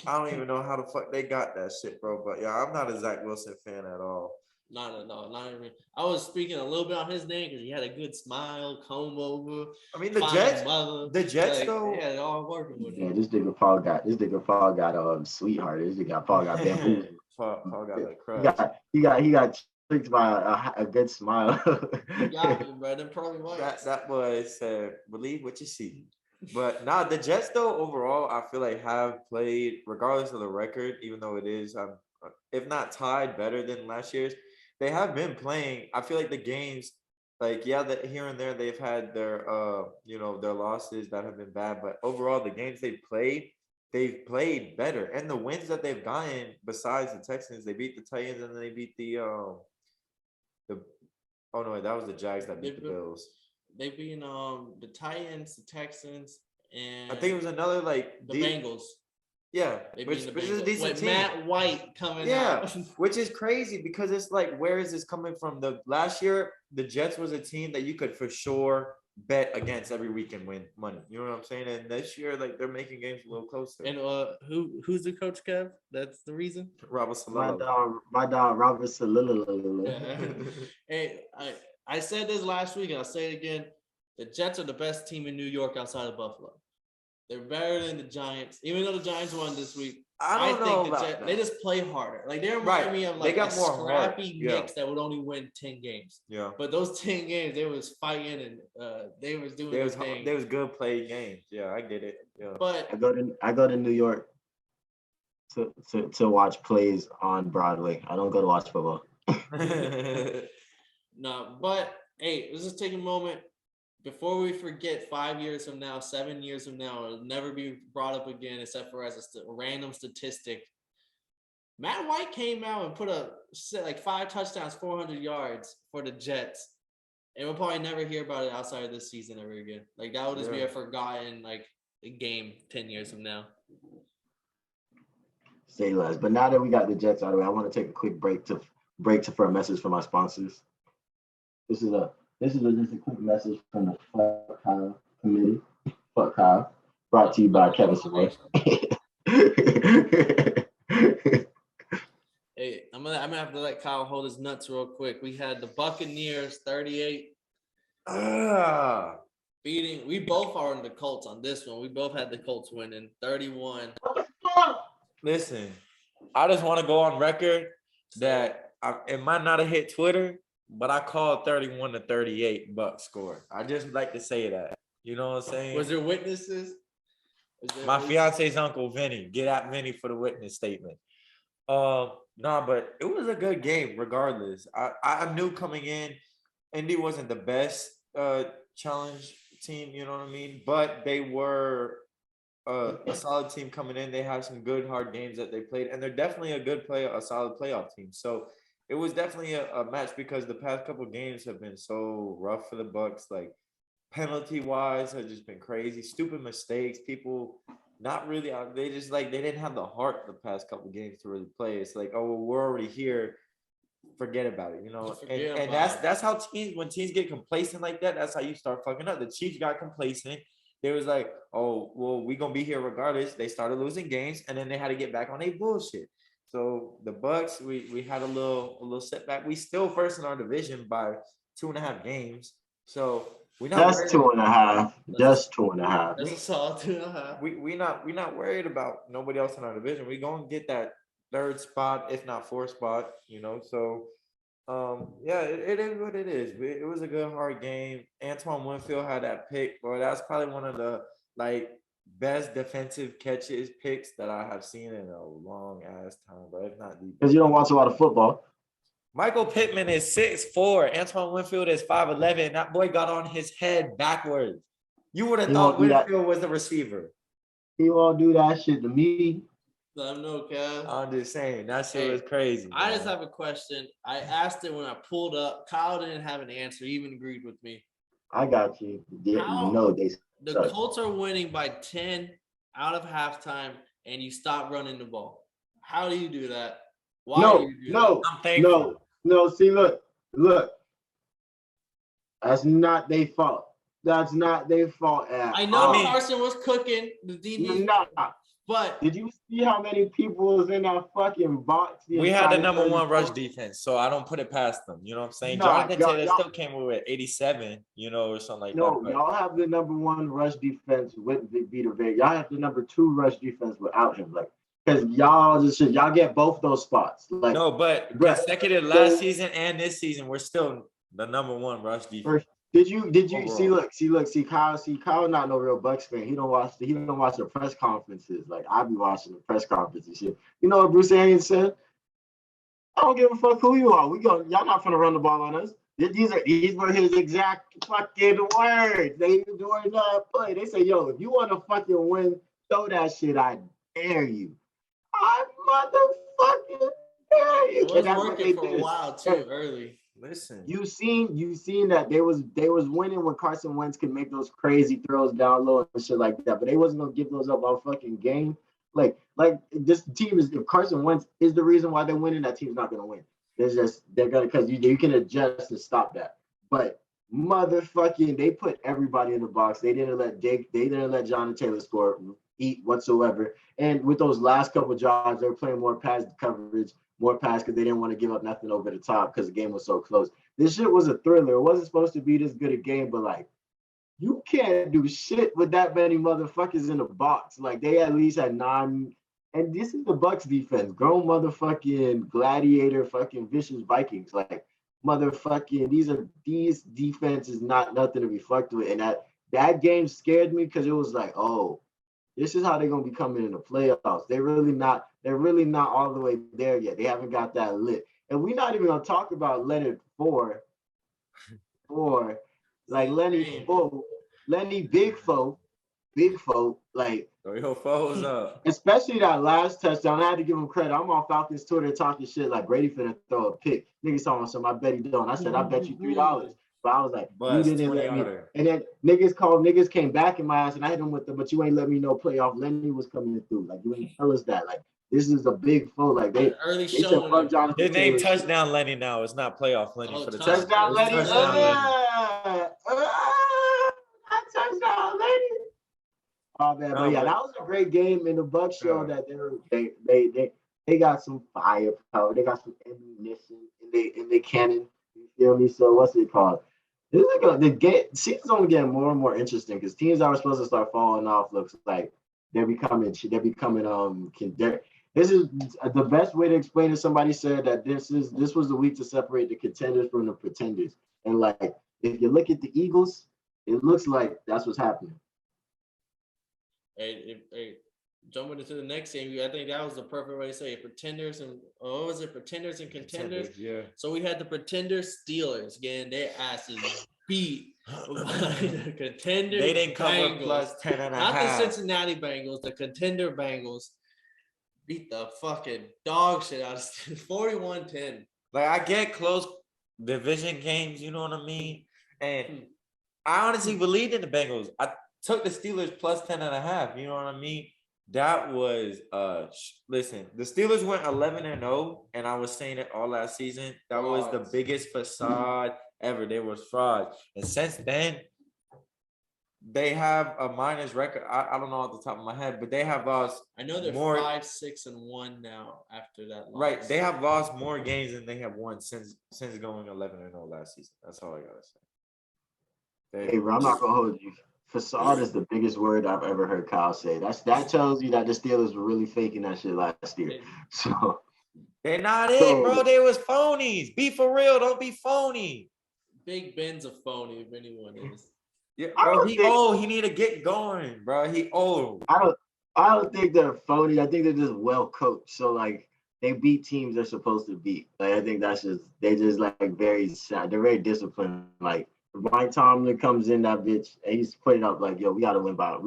I don't even know how the fuck they got that shit, bro. But yeah, I'm not a Zach Wilson fan at all. Not even. I was speaking a little bit on his name because he had a good smile, comb over. I mean, the Jets, like, though. Yeah, they're all working with him. Yeah, this nigga Paul got sweetheart. This nigga Paul got bamboozled. Paul got like crush. He got tricked by a good smile. You got me, bro. Them probably was. That boy said, believe what you see. But nah, the Jets though overall, I feel like have played regardless of the record, even though it is, if not tied, better than last year's. They have been playing. I feel like the games, like that here and there they've had their their losses that have been bad, but overall the games they've played better, and the wins that they've gotten besides the Texans, they beat the Titans and then they beat that was the Jags that beat the Bills. They beat the Titans, the Texans, and I think it was another like the Bengals. Yeah, which is a decent team. Matt White coming out. Which is crazy because it's like, where is this coming from? The last year, the Jets was a team that you could for sure bet against every week and win money. You know what I'm saying? And this year, like, they're making games a little closer. And who's the coach, Kev? That's the reason. Robert My dog Robert Salilla. Yeah. Hey, I said this last week and I'll say it again. The Jets are the best team in New York outside of Buffalo. They're better than the Giants, even though the Giants won this week. I think the Jets, they just play harder. Like, they remind me of like a scrappy Knicks that would only win 10 games. Yeah. But those 10 games, they was fighting and they was doing their thing. They was good playing games. Yeah, I get it. Yeah. But I go to New York to watch plays on Broadway. I don't go to watch football. No, but hey, let's just take a moment. Before we forget, 5 years from now, 7 years from now, it'll never be brought up again except for as a random statistic. Matt White came out and put like 5 touchdowns, 400 yards for the Jets. And we'll probably never hear about it outside of this season ever again. Like, that would just be a forgotten game 10 years from now. Say less. But now that we got the Jets out of the way, I want to take a quick break for a message from my sponsors. This is just a quick message from the Fuck Kyle committee. Fuck Kyle. Brought to you by Kevin Smith. Hey, I'm gonna have to let Kyle hold his nuts real quick. We had the Buccaneers 38. Beating. We both are in the Colts on this one. We both had the Colts winning 31. Listen, I just want to go on record that it might not have hit Twitter, but I called 31-38 Bucks score. I just like to say that. You know what I'm saying? Was there witnesses? My fiance's uncle Vinny. Get at Vinny for the witness statement. No, but it was a good game regardless. I knew coming in, Indy wasn't the best challenge team, you know what I mean? But they were a solid team coming in. They had some good hard games that they played, and they're definitely a solid playoff team. So it was definitely a match because the past couple of games have been so rough for the Bucks. Like penalty wise, have just been crazy, stupid mistakes. People not really. They just like they didn't have the heart the past couple of games to really play. It's like, oh, well, we're already here. Forget about it, you know. And that's how teams, when teams get complacent like that, that's how you start fucking up. The Chiefs got complacent. They was like, oh, well, we gonna be here regardless. They started losing games, and then they had to get back on their bullshit. So the Bucks, we had a little setback. We still first in our division by 2.5 games. So we not just 2.5. Just 2.5. That's a solid 2.5. We not worried about nobody else in our division. We gonna get that third spot, if not fourth spot, you know. So yeah, it is what it is. It was a good hard game. Antoine Winfield had that pick, bro. That's probably one of the like best defensive picks that I have seen in a long ass time, but if not the Because you don't watch a lot of football. Michael Pittman is 6'4". Antoine Winfield is 5'11". That boy got on his head backwards. You would have thought Winfield was the receiver. He won't do that shit to me. Let him know, Kyle. I'm just saying that shit was crazy. I just have a question. I asked it when I pulled up. Kyle didn't have an answer. He even agreed with me. I got you. The Colts are winning by 10 out of halftime, and you stop running the ball. How do you do that? Why do you do that? No. See, look. That's not their fault. That's not their fault. I know Carson was cooking the DB. But did you see how many people was in that fucking box? We had the number one rush defense, so I don't put it past them. You know what I'm saying? Jonathan Taylor still came away at 87, you know, or something like that. No, y'all have the number one rush defense with Vita Vea. Y'all have the number 2 rush defense without him. Like, because y'all get both those spots. Like, no, but consecutive last season and this season, we're still the number one rush defense. Did you overall. see Kyle not no real Bucks fan. He don't watch the press conferences. Like I be watching the press conferences shit. You know what Bruce Arians said? I don't give a fuck who you are. Y'all not gonna run the ball on us. These were his exact fucking words. They doing that play. They say, yo, if you want to fucking win, throw that shit. I dare you. I motherfucking dare you. It was working for a while too early. Listen, you seen that they was winning when Carson Wentz could make those crazy throws down low and shit like that, but they wasn't gonna give those up all fucking game. Like this team is, if Carson Wentz is the reason why they're winning, that team's not gonna win. They're gonna, because you can adjust and stop that. But motherfucking, they put everybody in the box. They didn't let Jonathan Taylor score eat whatsoever. And with those last couple of jobs, they were playing more pass coverage. More pass because they didn't want to give up nothing over the top because the game was so close. This shit was a thriller. It wasn't supposed to be this good a game, but like, you can't do shit with that many motherfuckers in the box. Like, they at least had 9. And this is the Bucks defense. Grown motherfucking gladiator, fucking vicious Vikings. Like, motherfucking, these defense is not nothing to be fucked with. And that game scared me because it was like, oh, this is how they're gonna be coming in the playoffs. They're really not all the way there yet. They haven't got that lit. And we're not even gonna talk about Leonard for like Lenny Big Foe, like your foes up. Especially that last touchdown. I had to give him credit. I'm on Falcons Twitter talking shit like Brady finna throw a pick. Niggas talking some, I bet he don't. I said, I bet you $3. But I was like, you didn't let me. And then niggas came back in my ass and I hit him with the, but you ain't let me know playoff. Lenny was coming through. Like, you ain't tell us that. Like, this is a big foe. Like, they said, fuck Jonathan. His name touchdown Lenny now. It's not playoff Lenny for the touchdown Lenny. Touchdown Lenny. Oh man, but yeah, that was a great game. And the Bucks showed that they got some firepower. They got some ammunition in their cannon. You feel me? So what's it called? This is like the season's only getting more and more interesting because teams that were supposed to start falling off looks like they're becoming This is the best way to explain it. Somebody said that this was the week to separate the contenders from the pretenders. And like, if you look at the Eagles, it looks like that's what's happening. Hey, jumping into the next game, I think that was the perfect way to say it. Pretenders and what was it? Pretenders and contenders. Yeah. So we had the pretenders Steelers getting their asses beat by the contenders. They didn't cover Bengals. plus 10 and a Not half. the Cincinnati Bengals, the contender Bengals beat the fucking dog shit out of 41-10. Like, I get close division games, you know what I mean? And I honestly believed in the Bengals. I took the Steelers plus 10 and a half, you know what I mean? That was listen, the Steelers went 11-0, and I was saying it all last season. That was the biggest facade ever. They were frauds. And since then, they have a minus record. I don't know off the top of my head, but they have lost. I know they're more, 5-6-1 now after that loss. Right. They have lost more games than they have won since going 11-0 last season. That's all I gotta say. Hey, bro, I'm not gonna hold you. Facade is the biggest word I've ever heard Kyle say. That tells you that the Steelers were really faking that shit last year. So they're not it, bro. They was phonies. Be for real. Don't be phony. Big Ben's a phony if anyone is. Yeah, bro. He old. He need to get going, bro. He old. I don't think they're phony. I think they're just well coached. So like they beat teams they're supposed to beat. Like I think they're just like they're very disciplined. Like Mike Tomlin comes in that bitch and he's putting up like, yo, we gotta win by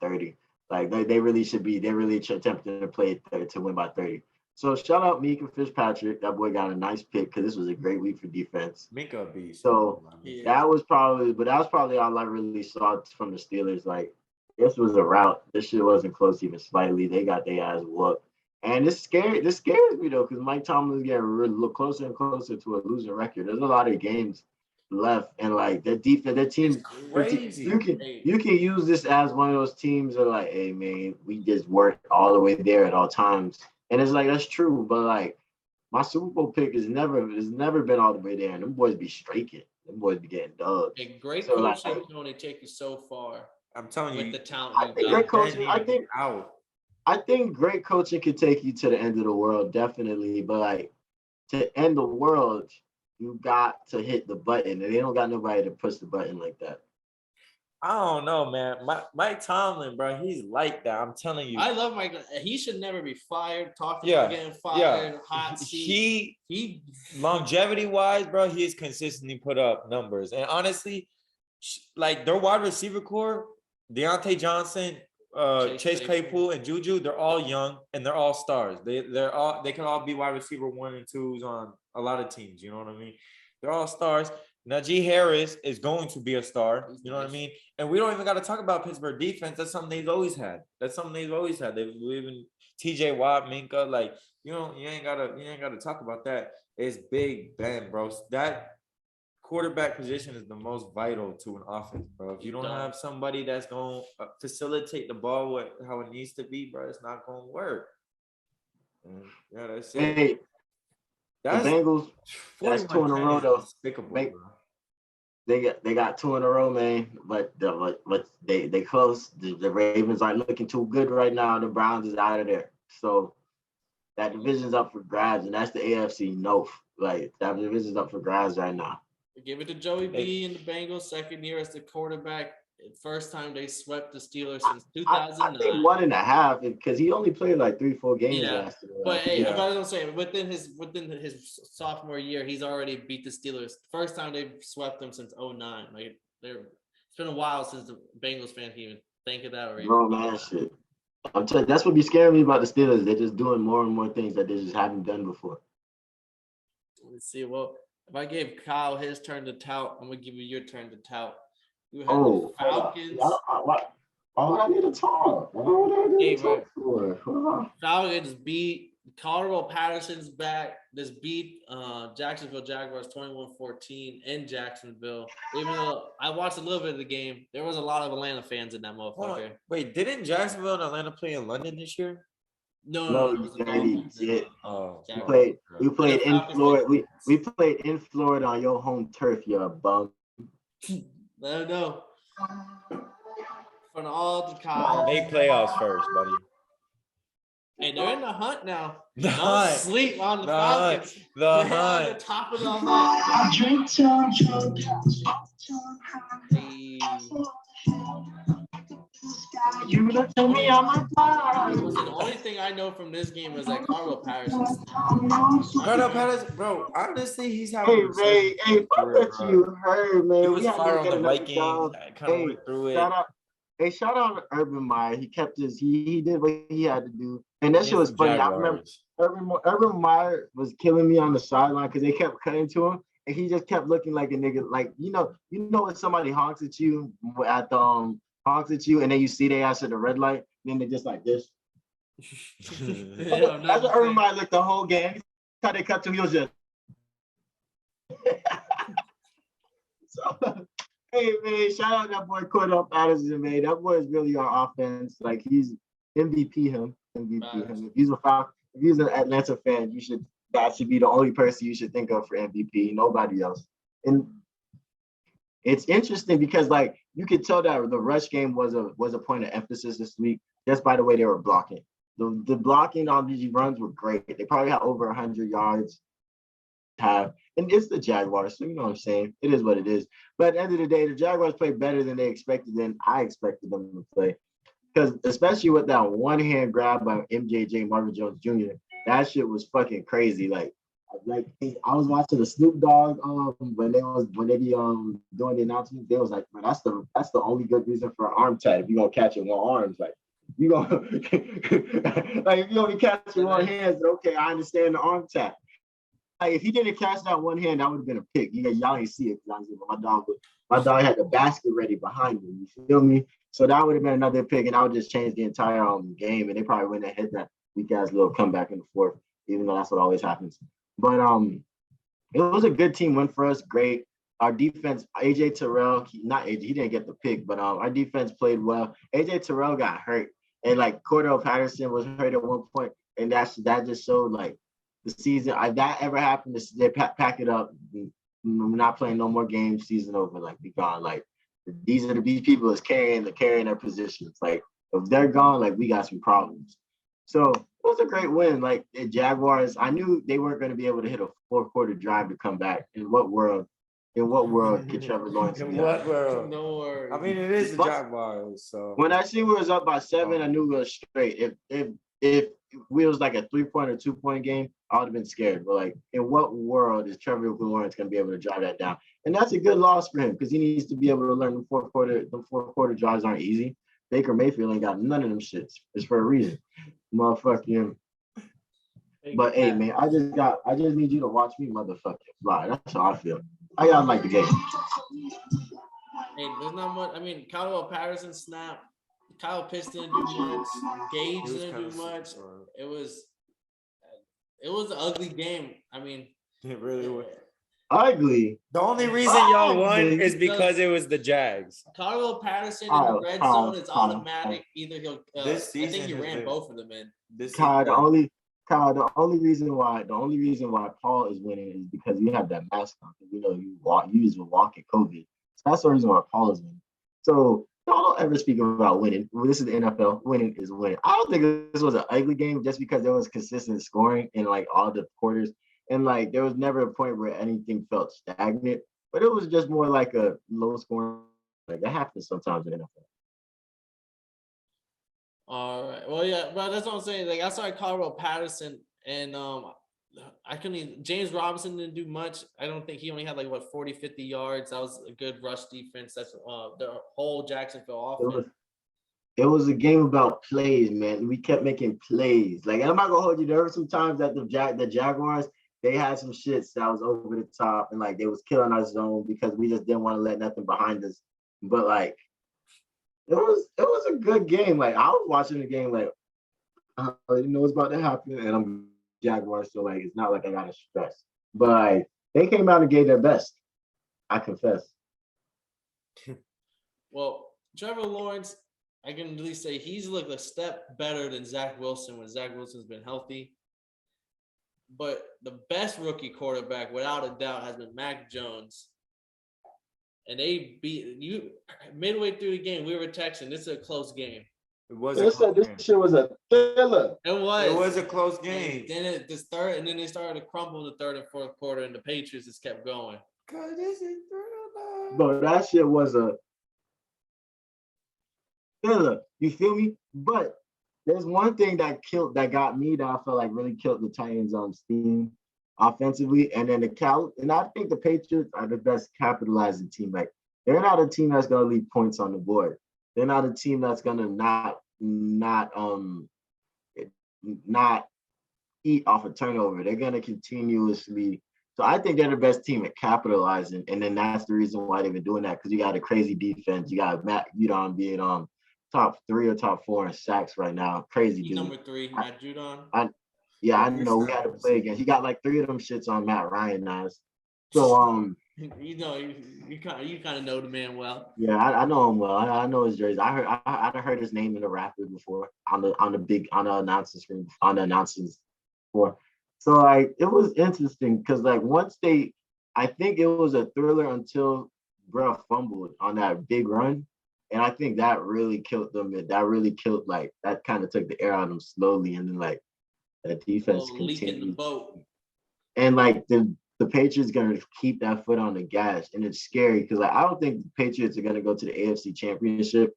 30. Like they really should be. They're really attempting to play to win by 30. So shout out Mika Fitzpatrick. That boy got a nice pick because this was a great week for defense. Mika beast. So that was probably all I really saw from the Steelers. Like this was a rout. This shit wasn't close even slightly. They got their ass whooped. And this scares me though, because Mike Tomlin's getting look closer and closer to a losing record. There's a lot of games left, and like their defense, their team, crazy. You can use this as one of those teams that are like, hey man, we just work all the way there at all times. And it's like that's true, but like my Super Bowl pick has never been all the way there, and them boys be streaking. Them boys be getting dubs. A great coaching can only take you so far. I'm telling you, with the talent. I think great coaching could take you to the end of the world, definitely. But like to end the world, you got to hit the button, and they don't got nobody to push the button like that. I don't know, man. Mike Tomlin, bro, he's like that. I'm telling you. I love Mike. He should never be fired. Talking about getting fired, hot seat. He longevity-wise, bro, he's consistently put up numbers. And honestly, like their wide receiver core, Deontay Johnson, Chase Claypool, and Juju, they're all young and they're all stars. They can all be wide receiver 1 and 2s on a lot of teams. You know what I mean? They're all stars. Najee Harris is going to be a star. You know what I mean? And we don't even got to talk about Pittsburgh defense. That's something they've always had. They've even TJ Watt, Minka, like you ain't gotta talk about that. It's Big Ben, bro. That quarterback position is the most vital to an offense, bro. If you don't have somebody that's going to facilitate the ball how it needs to be, bro, it's not going to work. And yeah, that's it. Hey, the Bengals, that's 2 in a row, though. Despicable, bro. They got 2 in a row, man. But they close. The Ravens aren't looking too good right now. The Browns is out of there. So that division's up for grabs, and that's the AFC North. Like that division's up for grabs right now. Give it to Joey B and the Bengals. Second year as the quarterback. First time they swept the Steelers since 2009. I think 1.5 because he only played like 3-4 games last year. But hey, I was saying within his sophomore year, he's already beat the Steelers. First time they've swept them since 2009. Like it's been a while since the Bengals fan can even think of that already. Bro, man, shit. I'm telling you, that's what be scaring me about the Steelers. They're just doing more and more things that they just haven't done before. Let's see. Well, if I gave Kyle his turn to tout, I'm gonna give you your turn to tout. You have the Falcons. I need to talk. Falcons beat Colorado Patterson's back. Just beat Jacksonville Jaguars 21-14 in Jacksonville. Even though I watched a little bit of the game, there was a lot of Atlanta fans in that motherfucker. Wait, didn't Jacksonville and Atlanta play in London this year? No, we played in Florida. We played in Florida on your home turf, you bum. Let him know. From all to Kyle. Make playoffs first, buddy. Hey, they're in the hunt now. The Don't hunt. sleep on the The hunt. Falcons. The They're on the hunt. top of the hunt. Hey. You look to me on my Listen, the only thing I know from this game is that Carl Patterson. Cardell Patterson, bro, honestly, he's Hey, having a man, resurgence hey, fuck career, what bro. you heard, man. He We was had fire to on get the another Vikings. job. I kind of Hey, went through it. shout out to Urban Meyer. He kept he did what he had to do. And that shit was Against the funny. I remember Jaguars. Urban Meyer was killing me on the sideline because they kept cutting to him. And he just kept looking like a nigga, like you know when somebody honks at you and then you see they ass at the red light, and then they just like this. Yeah, That's what Urban Meyer looked the whole game. How they cut to him, he was just so, hey man, shout out that boy Cordell Patterson, man. That boy is really our offense. Like he's MVP him. If he's an Atlanta fan, that should be the only person you should think of for MVP, nobody else. And it's interesting because like you could tell that the rush game was a point of emphasis this week just by the way they were blocking. The blocking on these runs were great. They probably had over 100 yards. And it's the Jaguars, so you know what I'm saying. It is what it is. But at the end of the day, the Jaguars played better than I expected them to play. Because especially with that one hand grab by MJJ Marvin Jones Jr., that shit was fucking crazy. Like I was watching the Snoop Dogg when they be doing the announcements, they was like, man, that's the only good reason for an arm tag if you gonna catch it in one arm. Like you gonna like if you only catch it in one hand, okay, I understand the arm tag. Like if he didn't catch that one hand, that would have been a pick. Y'all ain't see it. My dog had the basket ready behind him. You feel me? So that would have been another pick, and I would just change the entire game, and they probably wouldn't have hit that weak ass little comeback in the fourth, even though that's what always happens. But it was a good team win for us. Great. Our defense, AJ Terrell, he didn't get the pick, but our defense played well. AJ Terrell got hurt, and like Cordell Patterson was hurt at one point, and that just showed like the season. If that ever happened, they pack it up. We're not playing no more games. Season over. Like be gone. Like these people is carrying their positions. Like if they're gone, like we got some problems. So it was a great win. Like the Jaguars, I knew they weren't going to be able to hit a fourth quarter drive to come back. In what world could Trevor Lawrence be? In what world? No worries. I mean, it is the Jaguars. So when I see we was up by 7, I knew we were straight. If we was like a 3-point or 2-point game, I would have been scared. But like, in what world is Trevor Lawrence going to be able to drive that down? And that's a good loss for him because he needs to be able to learn the fourth quarter drives aren't easy. Baker Mayfield ain't got none of them shits. It's for a reason. Motherfuck him. But hey man, I just need you to watch me motherfucking fly. That's how I feel. I gotta like the game. Hey, there's not much. I mean, Cowboy Patterson snap. Kyle Pitts didn't do much. Gage didn't do much. It was an ugly game. I mean, it really was. Ugly. The only reason y'all won is because it was the Jags. Carlo Patterson in the red zone is automatic. Either he'll. This season I think he ran both of them in. The only reason why Paul is winning is because you have that mask on. You know, you use a walking COVID. So that's the reason why Paul is winning. So don't ever speak about winning. This is the NFL. Winning is winning. I don't think this was an ugly game just because there was consistent scoring in like all the quarters. And like there was never a point where anything felt stagnant. But it was just more like a low scoring. Like that happens sometimes in the NFL. All right. Well, yeah, but that's what I'm saying. Like I saw Carlo Patterson and James Robinson didn't do much. I don't think he only had 40, 50 yards. That was a good rush defense. That's the whole Jacksonville offense. It was a game about plays, man. We kept making plays. Like I'm not gonna hold you. There were some times that the Jaguars, they had some shits that was over the top and like they was killing our zone because we just didn't want to let nothing behind us. But like it was a good game. Like I was watching the game like I already know what's about to happen, and I'm Jaguars, so like it's not like I gotta stress. But like, they came out and gave their best. I confess. Well, Trevor Lawrence, I can at least say he's looked a step better than Zach Wilson when Zach Wilson's been healthy. But the best rookie quarterback, without a doubt, has been Mac Jones. And they beat you midway through the game. We were texting. This is a close game. It was They said this shit was a thriller. It was. It was a close game. And then then they started to crumble in the third and fourth quarter, and the Patriots just kept going. Cause this is thriller. Bro, that shit was a thriller. You feel me? But there's one thing that got me that I felt like really killed the Titans on steam offensively, and then and I think the Patriots are the best capitalizing team. Like they're not a team that's gonna leave points on the board. They're not a team that's gonna not eat off a turnover. They're gonna continuously. So I think they're the best team at capitalizing, and then that's the reason why they've been doing that, because you got a crazy defense. You got Matt Judon being top 3 or top 4 in sacks right now. Crazy dude. Number 3, Matt Judon. I know we had to play again. He got like 3 of them shits on Matt Ryan now. So you kind of know the man well. Yeah, I know him well. I know his jersey. I heard his name in the Raptors before on the announcing screen on the announcements before. So like it was interesting because like I think it was a thriller until bro fumbled on that big run, and I think that really killed them. That kind of took the air out of them slowly, and then like that defense leaking the boat. And like the Patriots gonna keep that foot on the gas, and it's scary because like I don't think the Patriots are gonna go to the AFC Championship,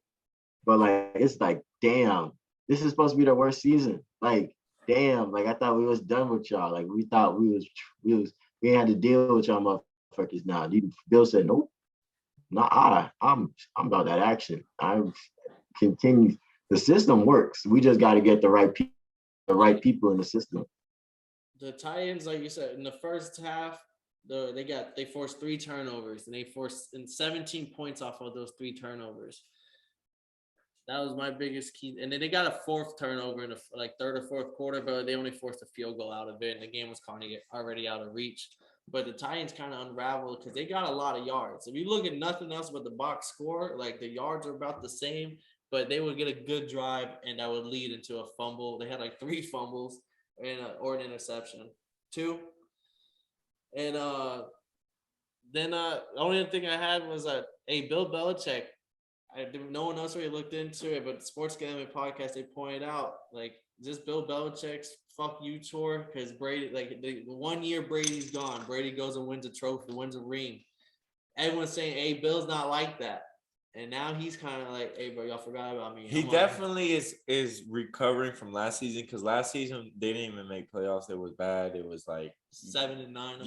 but like it's like damn, this is supposed to be their worst season. Like damn, like I thought we was done with y'all. Like we thought we had to deal with y'all motherfuckers now. Bill said nope, nah, I'm about that action. I continue. The system works. We just got to get the right people in the system. The Titans, like you said, in the first half, they forced 3 turnovers, and they forced 17 points off of those 3 turnovers. That was my biggest key. And then they got a 4th turnover in the third or fourth quarter, but they only forced a field goal out of it, and the game was kind of already out of reach. But the Titans kind of unraveled because they got a lot of yards. If you look at nothing else but the box score, like the yards are about the same, but they would get a good drive, and that would lead into a fumble. They had like 3 fumbles or an interception, 2. And then the only thing I had was Bill Belichick. No one else really looked into it, but the Sports Gambling Podcast, they pointed out like just Bill Belichick's fuck you tour, because Brady, like the 1 year Brady's gone, Brady goes and wins a trophy, wins a ring. Everyone's saying, "Hey, Bill's not like that." And now he's kind of like, "Hey, bro, y'all forgot about me." He definitely is recovering from last season, because last season they didn't even make playoffs. It was bad. It was like 7-9.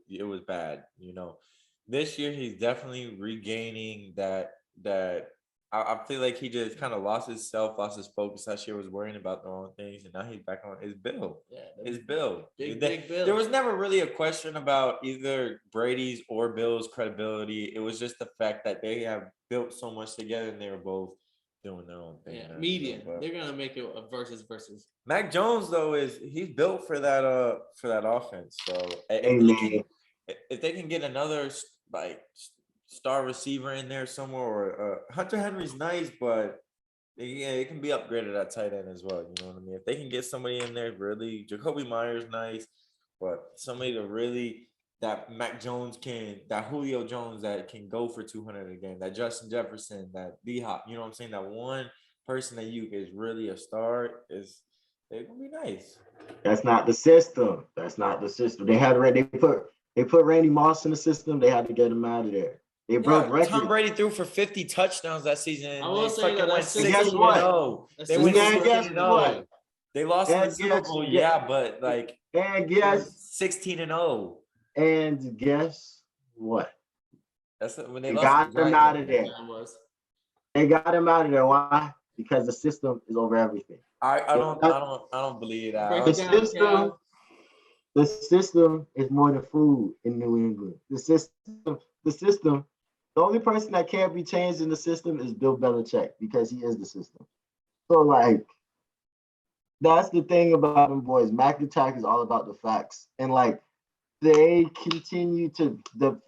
It was bad. This year he's definitely regaining that. I feel like he just kind of lost his focus. Last year was worrying about the wrong things, and now he's back on his Bill. Yeah, his Bill. Big Bill. There was never really a question about either Brady's or Bill's credibility. It was just the fact that they have built so much together, and they were both doing their own thing. Yeah, median. They're gonna make it a versus. Mac Jones though he's built for that offense. So if they can get another star receiver in there somewhere, or Hunter Henry's nice, but it can be upgraded at tight end as well. You know what I mean? If they can get somebody in there, really, Jacoby Myers nice, but somebody to really that Mac Jones that Julio Jones that can go for 200 a game, that Justin Jefferson, that D-Hop, you know what I'm saying? That one person that you is really a star they're gonna be nice. That's not the system. They put Randy Moss in the system. They had to get him out of there. They broke records. Tom Brady threw for 50 touchdowns that season. I will say that went 16-0. They went 16-0. They lost in the Super Bowl, but like and guess 16-0. And guess what? That's when they got him out of there. They got him out of there. Why? Because the system is over everything. I don't believe that. The system is more than food in New England. The system, the only person that can't be changed in the system is Bill Belichick, because he is the system. So like, that's the thing about them boys. Mac Attack is all about the facts. And like, their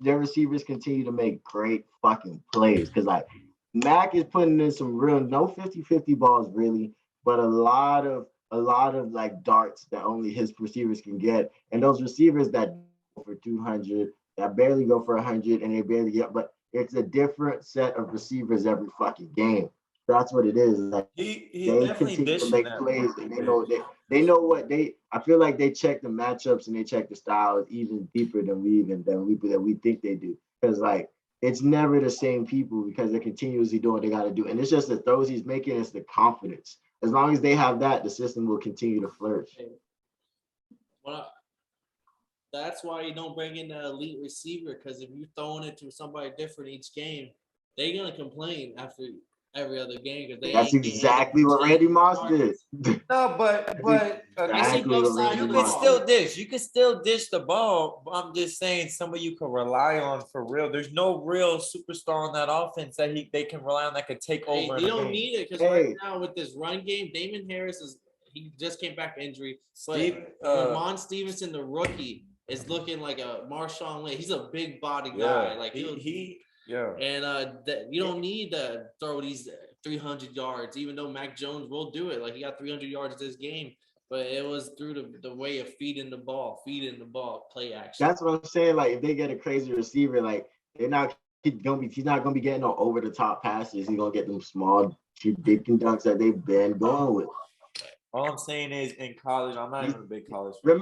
receivers continue to make great fucking plays. Cause like Mac is putting in some real, no 50-50 balls really, but a lot of like darts that only his receivers can get. And those receivers that go for 200, that barely go for 100, and they barely get, but it's a different set of receivers every fucking game. That's what it is. Like He they definitely continue to dishing make that plays, ball. and they know what they. I feel like they check the matchups and they check the styles even deeper than we think they do. Because like it's never the same people because they're continuously doing what they got to do, and it's just the throws he's making. It's the confidence. As long as they have that, the system will continue to flourish. Well, that's why you don't bring in an elite receiver, because if you're throwing it to somebody different each game, they're gonna complain after every other game because they That's ain't getting exactly what Randy Moss did. No, but I see Exactly both what sides Randy you of the can Moss ball. did. still dish. You can still dish the ball. But I'm just saying somebody you can rely on for real. There's no real superstar on that offense that they can rely on that could take Hey, over. they in a don't game. need it because right now with this run game, Damon Harris he just came back from injury. Steve, But Ramon Stevenson, the rookie, is looking like a Marshawn Lynch. He's a big body guy. yeah, Like yeah. and you don't need to throw these 300 yards, even though Mac Jones will do it. Like he got 300 yards this game, but it was through the way of feeding the ball, play action. That's what I'm saying. Like if they get a crazy receiver, like they're not he's not gonna be getting no over the top passes. He's gonna get them small dick and dunks that they've been going with. All I'm saying is in college, I'm not even a big college fan.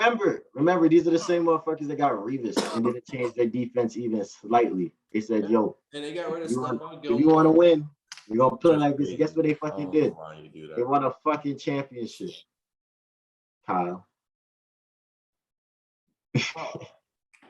Remember, these are the same motherfuckers that got Revis and didn't change their defense even slightly. They said, "Yo, And they got rid of if you want Stephon to Gilmore. win, you're gonna play Just like this." crazy. Guess what they I fucking don't know did? why you do They that. won a fucking championship. Kyle. Oh,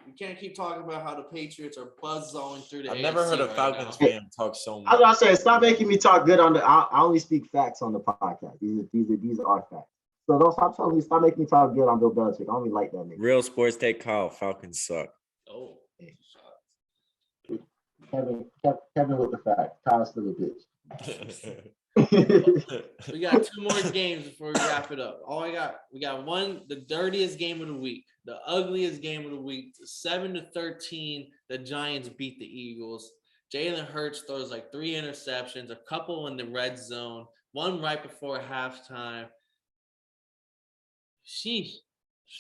you can't keep talking about how the Patriots are buzzsawing through the I've never heard a right Falcons now. fan talk so I was much. gonna say, stop making me talk good on the. I only speak facts on the podcast. These are facts. So don't stop making me talk good on Bill Belichick. I only like that nigga. Real sports take Kyle. Falcons suck. Oh, Kevin with the facts. Kyle's still a bitch. we got two more games before we wrap it up. We got one, the dirtiest game of the week, the ugliest game of the week. 7-13, the Giants beat the Eagles. Jalen Hurts throws like 3 interceptions, a couple in the red zone, one right before halftime. Sheesh.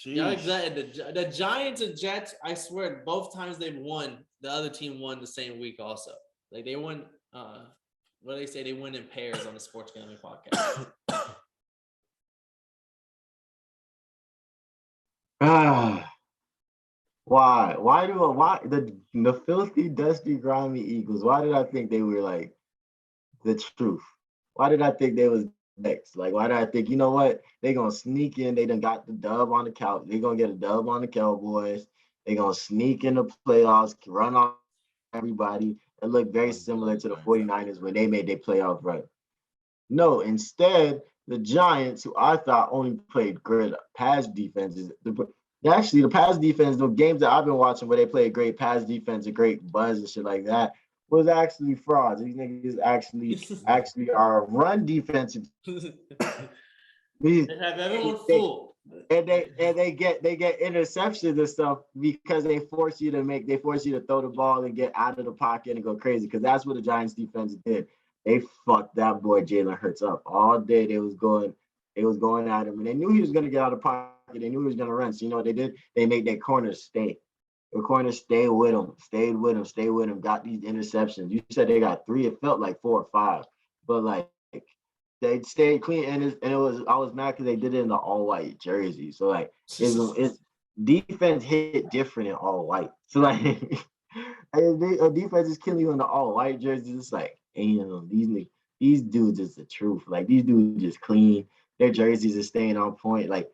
Yeah, the Giants and Jets, I swear, both times they've won, the other team won the same week also. Like they won, what do they say? They win in pairs on the Sports Gambling Podcast. Why the filthy, dusty, grimy Eagles? Why did I think they were like the truth? Why did I think they was next? Like, why did I think, you know what? They gonna sneak in. They done got the dub on the couch. They gonna get a dub on the Cowboys. They gonna sneak in the playoffs, run off everybody, and look very similar to the 49ers when they made their playoff run. No, instead, the Giants, who I thought only played great pass defenses, actually the pass defense, the games that I've been watching where they played great pass defense and great buzz and shit like that, was actually frauds. These niggas actually are run defensive. They have everyone fooled. And they get interceptions and stuff because they force you to throw the ball and get out of the pocket and go crazy, because that's what the Giants defense did. They fucked that boy Jalen Hurts up all day. They was going at him, and they knew he was gonna get out of the pocket. They knew he was gonna run. So you know what they did? They made their corners stay. The corners stayed with him, got these interceptions. You said they got 3, it felt like 4 or 5, but like they stayed clean, and I was mad because they did it in the all white jersey. So like it's defense hit different in all white. So like a defense is killing you in the all white jersey. It's like, damn, these dudes is the truth. Like these dudes just clean. Their jerseys are staying on point. Like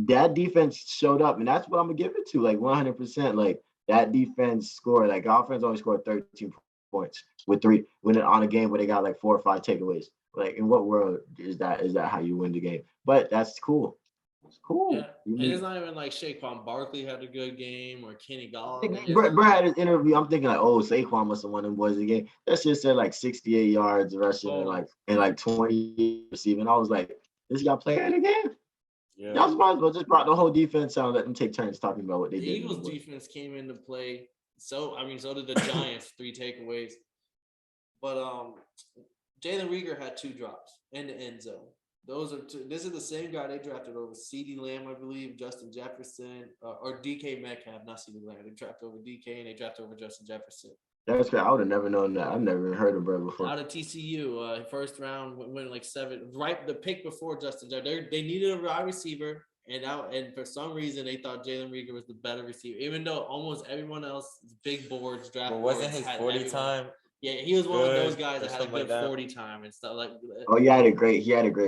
that defense showed up, and that's what I'm gonna give it to. Like 100%. Like that defense scored. Like offense only scored 13 points with 3 on a game where they got like 4 or 5 takeaways. Like in what world is that how you win the game? But that's cool. It's cool. Yeah. And it's not even like Saquon Barkley had a good game or Kenny Galladay. Brett had his interview. I'm thinking like, oh, Saquon must have won them boys the game. That shit said like 68 yards rushing and like 20 receiving. I was like, this guy playing again? Yeah. Y'all might as well just brought the whole defense out and let them take turns talking about what they did. The Eagles defense came into play. So did the Giants, 3 takeaways. But Jalen Reagor had 2 drops in the end zone. Those are 2. This is the same guy they drafted over CeeDee Lamb, I believe, Justin Jefferson, or DK Metcalf, not CeeDee Lamb. They drafted over DK and they drafted over Justin Jefferson. That's great. I would have never known that. I've never heard of bro before. Out of TCU, first round, went like 7, right the pick before Justin Jefferson. They needed a wide receiver, and for some reason they thought Jalen Reagor was the better receiver, even though almost everyone else big boards draft. But wasn't boards his had 40 everyone. time? Yeah, he was one of those Good, guys or that had a something like good that? 40 time and stuff like. Oh, he had a great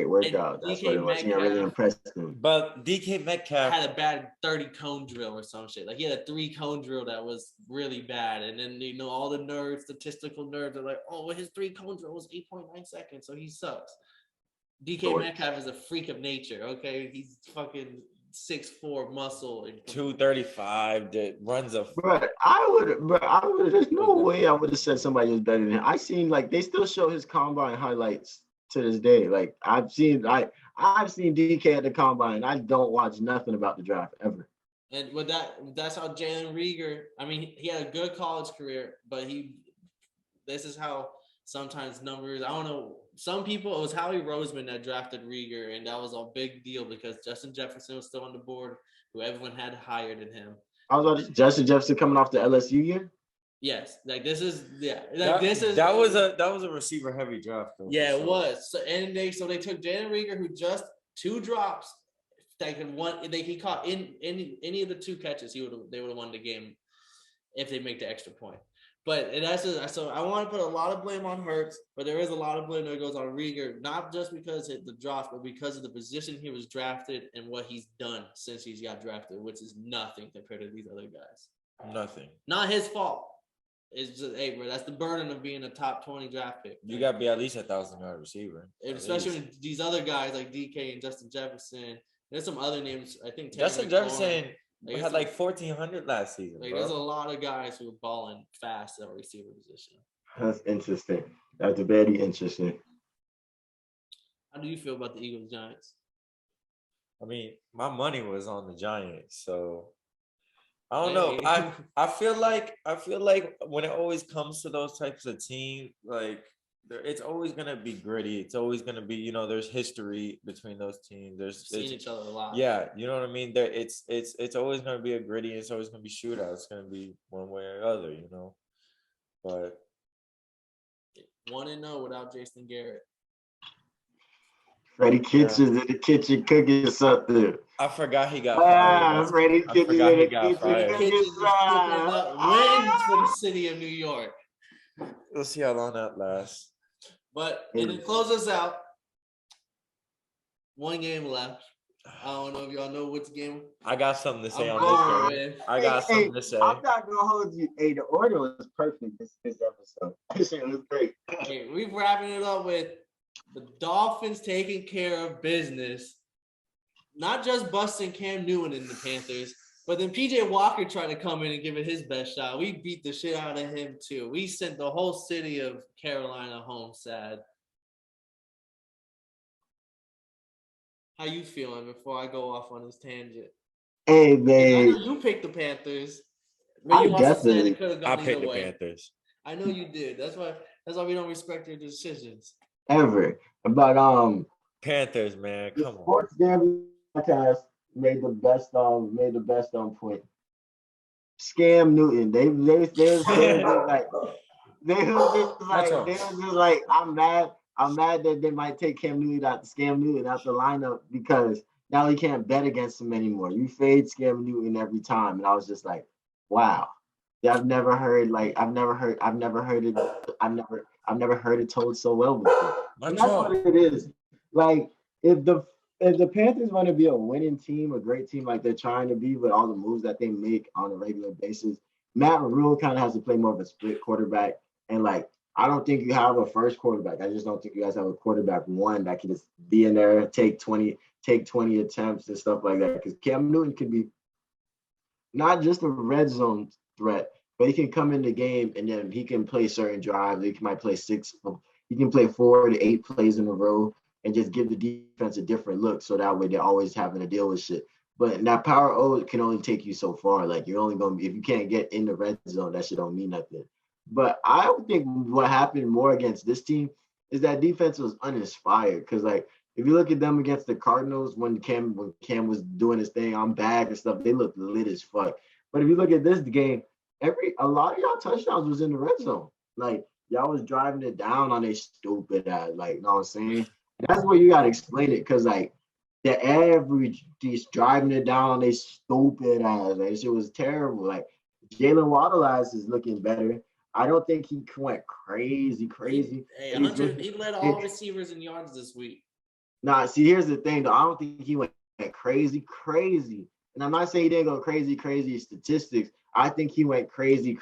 workout. That's what DK it was. He really Metcalf impressed him. But DK Metcalf had a bad 30 cone drill or some shit. Like he had a 3 cone drill that was really bad. And then, all the nerds, statistical nerds are like, oh, well, his 3 cone drill was 8.9 seconds. So he sucks. DK Metcalf is a freak of nature. Okay. He's fucking 6'4" muscle and 235 that runs a. But I would. There's no way I would have said somebody was better than him. I seen like they still show his combine highlights to this day. Like I've seen DK at the combine. I don't watch nothing about the draft ever. And with that's how Jalen Reagor. I mean, he had a good college career, but this is how sometimes numbers. I don't know. Some people, it was Howie Roseman that drafted Reagor, and that was a big deal because Justin Jefferson was still on the board, who everyone had higher than him. I was about Justin Jefferson coming off the LSU year. Yes, like this is that was a receiver heavy draft though. Yeah, it was. So they took Jalen Reagor, who just 2 drops. He caught in any of the 2 catches, they would have won the game if they make the extra point. But so I want to put a lot of blame on Hurts, but there is a lot of blame that goes on Reagor, not just because of the drops, but because of the position he was drafted and what he's done since he's got drafted, which is nothing compared to these other guys. Nothing. Not his fault. It's just, hey, bro, that's the burden of being a top 20 draft pick. You got to be at least 1,000-yard receiver. And especially with these other guys like DK and Justin Jefferson. There's some other names. I think Justin Jefferson had like 1,400 last season. Like, there's a lot of guys who are balling fast at receiver position. That's interesting. That's very interesting. How do you feel about the Eagles Giants? I mean, my money was on the Giants, so I don't know. I feel like when it always comes to those types of teams, like it's always gonna be gritty. It's always gonna be, there's history between those teams. There's seen each other a lot. Yeah, you know what I mean. It's always gonna be a gritty. It's always gonna be shootout. It's gonna be one way or the other, But 1-0 without Jason Garrett. Freddie Kitchens in the kitchen cooking something. I forgot he got fired. Freddie Kitchens in the kitchen Kitchens wins for the city of New York. We'll see how long that lasts. But and to close us out, 1 game left. I don't know if y'all know which game. I got something to say on this game. I got something to say. I'm not gonna hold you. Hey, the order was perfect this episode. This shit was great. Okay, we're wrapping it up with the Dolphins taking care of business. Not just busting Cam Newton in the Panthers, but then PJ Walker tried to come in and give it his best shot. We beat the shit out of him too. We sent the whole city of Carolina home sad. How you feeling before I go off on this tangent? Hey, man. I know you picked the Panthers. I definitely. I picked the Panthers. I know you did. That's why we don't respect your decisions. Ever. But Panthers, man. Come on. Sports Gambling Podcast made the best point. Scam Newton. They was just like, I'm mad that they might take Scam Newton out the lineup because now he can't bet against him anymore. You fade Scam Newton every time. And I was just like, wow. Yeah, I've never heard it told so well before. And that's what it is. Like if the Panthers want to be a winning team, a great team like they're trying to be with all the moves that they make on a regular basis, Matt Rule kind of has to play more of a split quarterback. And like, I don't think you have a first quarterback. I just don't think you guys have a quarterback one that can just be in there, take 20 attempts and stuff like that. Because Cam Newton can be not just a red zone threat, but he can come in the game and then he can play certain drives. He might play 4 to 8 plays in a row and just give the defense a different look. So that way they're always having to deal with shit. But that power O can only take you so far. Like you're only going to be, if you can't get in the red zone, that shit don't mean nothing. But I would think what happened more against this team is that defense was uninspired. Because like if you look at them against the Cardinals when Cam was doing his thing, I'm back and stuff, they looked lit as fuck. But if you look at this game a lot of y'all touchdowns was in the red zone. Like y'all was driving it down on a stupid ass. Like, you know what I'm saying? That's where you gotta explain it, cause like the average just driving it down on a stupid ass. Like shit was terrible. Like Jalen Waddle ass is looking better. I don't think he went crazy. Hey, And Hunter, he led all receivers in yards this week. Nah, see, here's the thing though. I don't think he went crazy. And I'm not saying he didn't go crazy statistics. I think he went crazy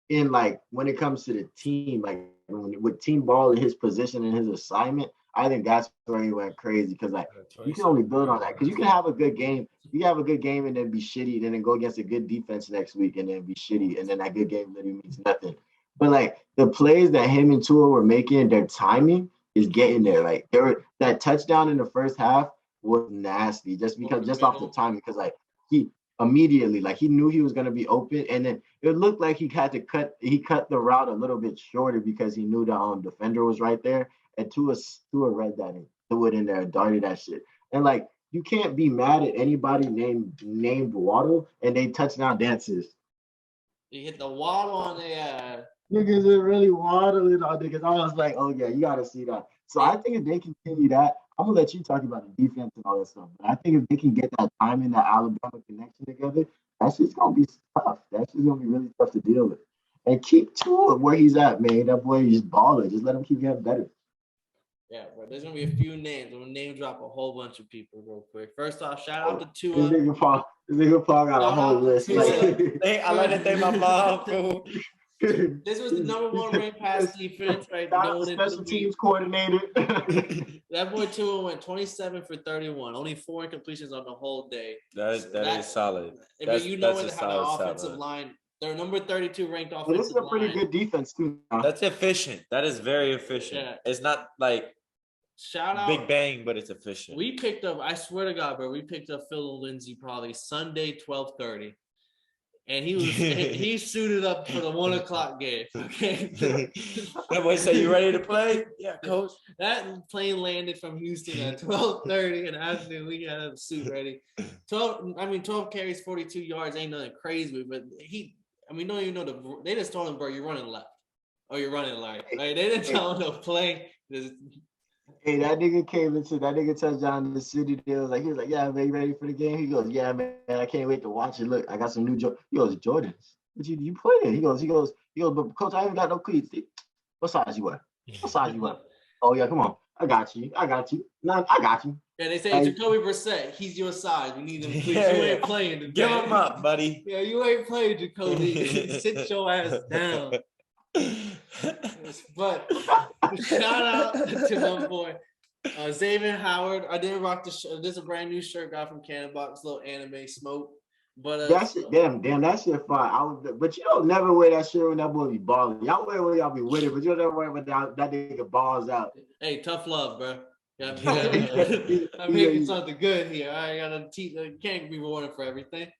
in like when it comes to the team, like with team ball in his position and his assignment. I think that's where he went crazy because like you can only build on that because you can have a good game. You can have a good game and then be shitty, and then go against a good defense next week and then be shitty, and then that good game literally means nothing. But like the plays that him and Tua were making, their timing is getting there. Like that touchdown in the first half was nasty just off the timing because like he immediately like he knew he was gonna be open and then it looked like he cut the route a little bit shorter because he knew the defender was right there and Tua read that and threw it in there and darted that shit. And like you can't be mad at anybody named Waddle and they touchdown dances. He hit the waddle on the Niggas are really waddling on niggas. I was like, oh yeah, you gotta see that. So I think if they continue that, I'm gonna let you talk about the defense and all that stuff. But I think if they can get that timing, that Alabama connection together, that's just gonna be tough. That's just gonna be really tough to deal with. And keep Tua where he's at, man. That boy is balling. Just let him keep getting better. Yeah, bro. There's gonna be a few names. I'm gonna name drop a whole bunch of people real quick. First off, shout out to Tua. This nigga Paul got a whole list. Like, I like to thank my mom. Cool. This was the number one ranked pass defense, right? Special teams coordinator. That boy Tua went 27 for 31, only 4 incompletions on the whole day. That is solid. But you know how the offensive line. They're number 32 ranked offensive line. This is a pretty good defense too. That's efficient. That is very efficient. Yeah. It's not like shout out big bang, but it's efficient. We picked up. I swear to God, bro. We picked up Phil Lindsay probably Sunday 12:30. And he suited up for the 1 o'clock game. Okay. That boy said, "You ready to play?" Yeah, coach. That plane landed from Houston at 12:30, and after we had a suit ready. 12 carries, 42 yards ain't nothing crazy, but don't even know they just told him, bro, you're running left or you're running right. Like, they didn't tell him to play. Hey, that nigga touchdown in the city. He was like, yeah, man, you ready for the game? He goes, yeah, man, I can't wait to watch it. Look, I got some new Jordans. But you playing? He goes, but coach, I haven't got no cleats. What size you wear? Oh yeah, come on. I got you. No, I got you. Yeah, they say Jacoby Brissett, he's your size. We need him cleats. You ain't playing today. Give him up, buddy. Yeah, you ain't playing, Jacoby. Sit your ass down. But shout out to my boy Xavier Howard. I didn't rock the shirt. This is a brand new shirt got from Cannon Box, little anime smoke. But that shit, damn, that shit fine. But you don't never wear that shirt when that boy be balling. Y'all wear when y'all be with it, but you don't never wear when that nigga balls out. Hey, tough love, bro. I'm making something good here. I gotta teach. Can't be rewarded for everything.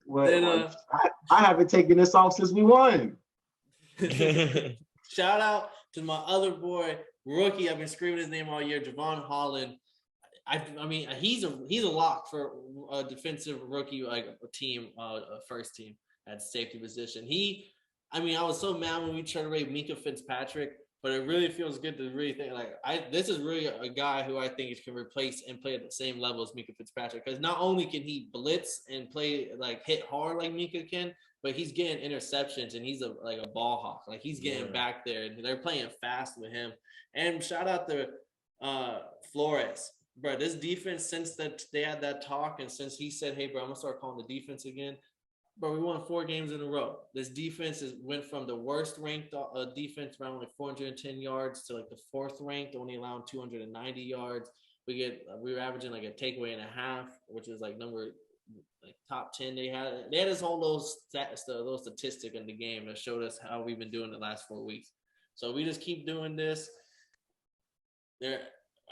Well, I haven't taken this off since we won. Shout out to my other boy, rookie. I've been screaming his name all year, Javon Holland. I mean, he's a lock for a defensive rookie, like a team, a first team at safety position. I was so mad when we traded away Mika Fitzpatrick, but it really feels good to really think this is really a guy who I think can replace and play at the same level as Mika Fitzpatrick, because not only can he blitz and play hit hard like Mika can, but he's getting interceptions and he's a ball hawk. Like he's getting back there and they're playing fast with him. And shout out to Flores. Bro, this defense, since that they had that talk and since he said, hey, bro, I'm going to start calling the defense again, bro, we won 4 games in a row. This defense went from the worst ranked defense around 410 yards to the 4th ranked, only allowing 290 yards. We were averaging a takeaway and a half, which is number top 10. They had this whole little statistic in the game that showed us how we've been doing the last 4 weeks. So we just keep doing this.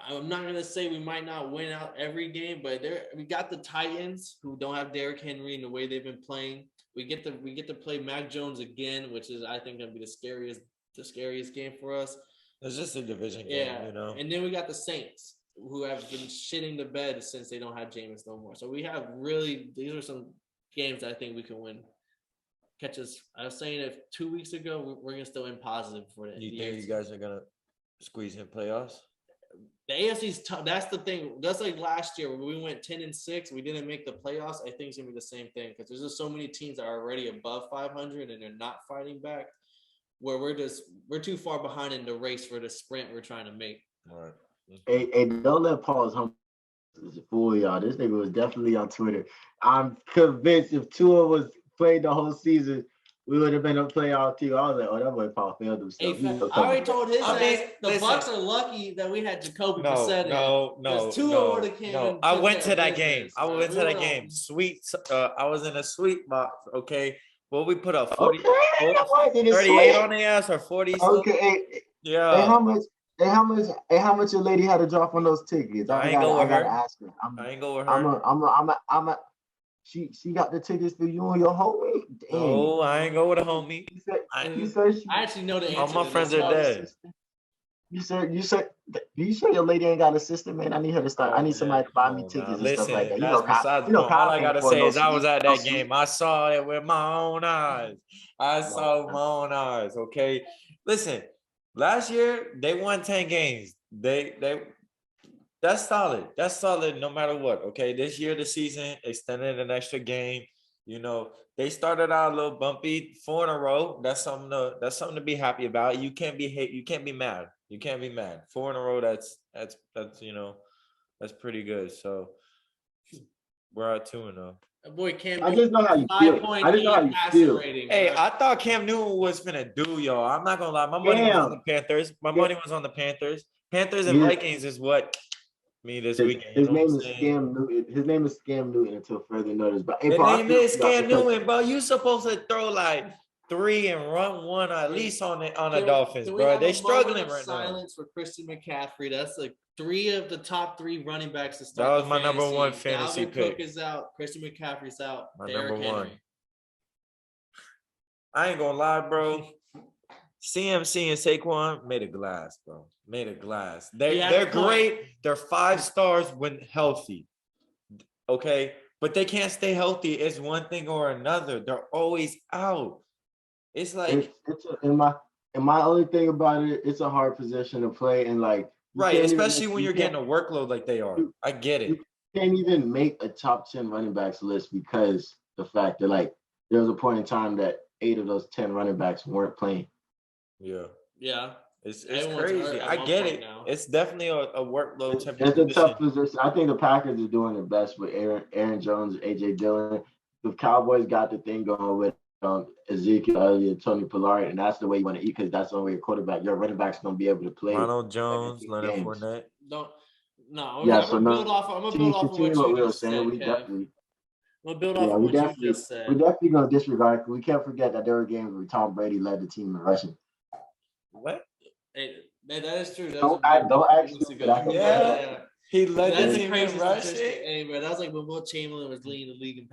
I'm not gonna say we might not win out every game, but we got the Titans who don't have Derrick Henry in the way they've been playing. We get to play Mac Jones again, which is I think gonna be the scariest game for us. It's just a division game, you know. And then we got the Saints who have been shitting the bed since they don't have Jameis no more. So we have these are some games I think we can win catch us. I was saying if 2 weeks ago, we're gonna still in positive for the. You think you guys are gonna squeeze in playoffs? The AFC's tough. That's the thing. Just like last year, when we went 10-6, we didn't make the playoffs. I think it's gonna be the same thing because there's just so many teams that are already above 500 and they're not fighting back. Where we're too far behind in the race for the sprint we're trying to make. All right. Hey, don't let Paul's hum fool y'all. This nigga was definitely on Twitter. I'm convinced if Tua was played the whole season, we would have been a playoff team. I was like, oh, that boy Paul failed himself. Hey, I already told his ass the listen. Bucks are lucky that we had Jacoby Brissett. No. I went to that game. I went to that game. Sweet. I was in a sweet box. Okay. Well, we put up 40, 38 on the ass or 40. Okay. Yeah. Hey, how much your lady had to drop on those tickets? I ain't go with her. Ask her. I ain't go with her. She got the tickets for you and your homie. Dang. No, I ain't go with a homie. I actually know the answer. All my friends are dead. You said you sure your lady ain't got a sister, man? I need her to start. I need somebody to buy me tickets and stuff like that. All I gotta say is I was at that game. I saw it with my own eyes. Okay. Listen, last year they won 10 games. That's solid. That's solid no matter what. Okay. This year the season extended an extra game. You know, they started out a little bumpy, 4 in a row. That's something to be happy about. You can't be mad. You can't be mad. 4 in a row, that's that's pretty good. So we're at 2-0. Boy, Cam I just know how you feel. I just know how you feel. Hey, I thought Cam Newton was finna do, y'all. I'm not gonna lie. My money was on the Panthers. Money was on the Panthers. Panthers and Vikings is what me this weekend. His name is Scam Newton. His name is Scam Newton until further notice. But his name is Scam Newton, bro. You supposed to throw like 3 and run 1 at least on the Dolphins, bro. They struggling right now. Silence for Christian McCaffrey. That's like 3 of the top 3 running backs to That start. was my number 1 fantasy Dalvin pick. Cook is out. Christian McCaffrey's out. My Derrick number 1. Henry. I ain't gonna lie, bro. CMC and Saquon made of glass, bro. Made of glass. They're great. They're 5 stars when healthy. Okay, but they can't stay healthy. It's one thing or another. They're always out. It's like in my only thing about it, it's a hard position to play, and like right, especially when you're getting a workload like they are. I get it. You can't even make a top 10 running backs list because the fact that like there was a point in time that 8 of those 10 running backs weren't playing. Yeah. It's crazy. I get it. Now. It's definitely a workload type of position. It's a tough position. I think the Packers are doing the best with Aaron Jones, AJ Dillon. The Cowboys got the thing going with Ezekiel Elliott, Tony Pollard, and that's the way you want to eat because that's the only way your quarterback, your running back's going to be able to play. Ronald Jones, Leonard Fournette. I'm gonna build off of what you just said. We'll build off of what you just said. We're definitely going to disregard. We can't forget that there were games where Tom Brady led the team in rushing. What? Hey, that is true. Don't actually. Yeah. He led the team in rushing. Hey, bro, that was like when Will Chamberlain was leading the league in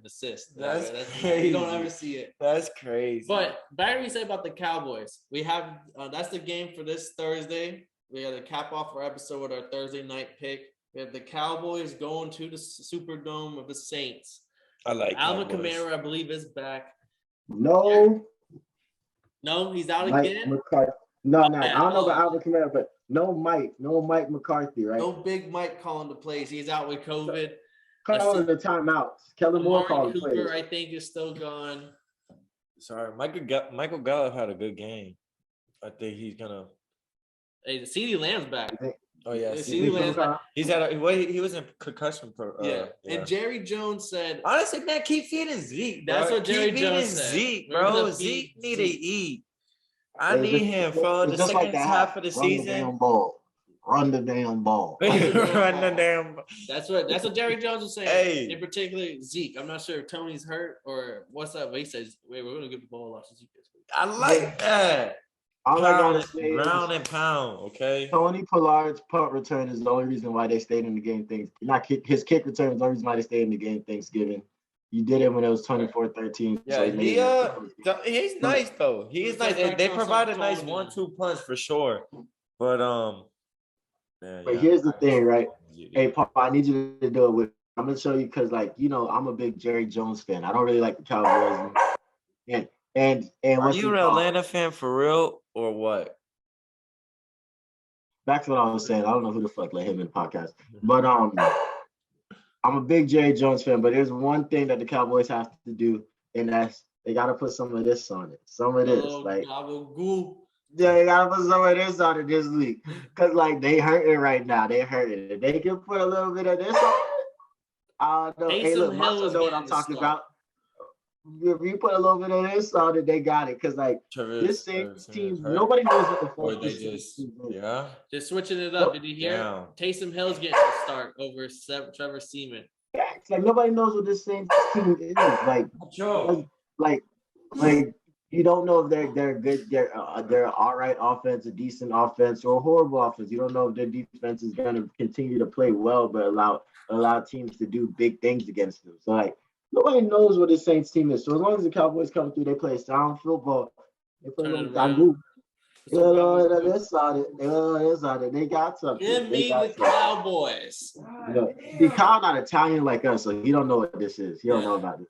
assists. That's crazy. You don't ever see it. That's crazy. But back to what you said about the Cowboys. We have that's the game for this Thursday. We got to cap off our episode with our Thursday night pick. We have the Cowboys going to the Superdome of the Saints. I like Alvin Kamara, I believe, is back. No, he's out again. No, I don't know about Alvin Kamara, but no Mike McCarthy, right? No big Mike calling the plays. He's out with COVID. Calling the timeouts. Kellen Moore calling Cooper, plays. I think, is still gone. Sorry, Michael Gallup had a good game. I think he's gonna. Hey, the CeeDee Lamb's back. Oh yeah, CeeDee Lamb's back. He was in concussion pro. Yeah, and Jerry Jones said, honestly, man, keep feeding Zeke. That's what Jerry Jones said. Zeke, bro. Zeke need to eat. I need him for the second half of the season. Run the damn ball. Run the damn. That's what Jerry Jones was saying. Hey. In particular, Zeke. I'm not sure if Tony's hurt or what's up. But he says, "Wait, we're gonna give the ball off to Zeke this week." I like that. All I gotta say ground and pound. Okay. Tony Pollard's punt return is the only reason why they stayed in the game. His kick return is the only reason why they stayed in the game Thanksgiving. You did it when it was 24-13. Yeah, so he's nice though. He's nice. They provide a nice 1-2 punch for sure. But man, but here's the thing, right? Hey, Papa, I need you to do it with. I'm gonna show you because, like, I'm a big Jerry Jones fan. I don't really like the Cowboys. And Are what's you it an called? Atlanta fan for real or what? Back to what I was saying. I don't know who the fuck let him in the podcast, but I'm a big Jerry Jones fan. But there's one thing that the Cowboys have to do, and that's they got to put some of this on it. Some of this, like Gabagool. yeah, they got to put some of this on it this week, cause like they hurting right now. They hurting. If they can put a little bit of this on it, I don't know. Hey, Taysom look, Hill Marshall was know what getting I'm the talking start. about. If you put a little bit of this on it, they got it. Cause like this same team, nobody knows what the Or fuck they this just team is. yeah. Just switching it up. Nope. Did you hear? Damn. Taysom Hill's getting the start over Trevor Seaman. It's like nobody knows what this Saints team is. Like you don't know if they're good. They're all right offense, a decent offense, or a horrible offense. You don't know if their defense is going to continue to play well, but allow teams to do big things against them. So like nobody knows what this Saints team is. So as long as the Cowboys come through, they play sound football. They play Turn a it little around. gagu. That's on it. They got something. Give They me got the something. Cowboys. You know, see, Kyle not Italian like us, so he don't know what this is. He don't know about this.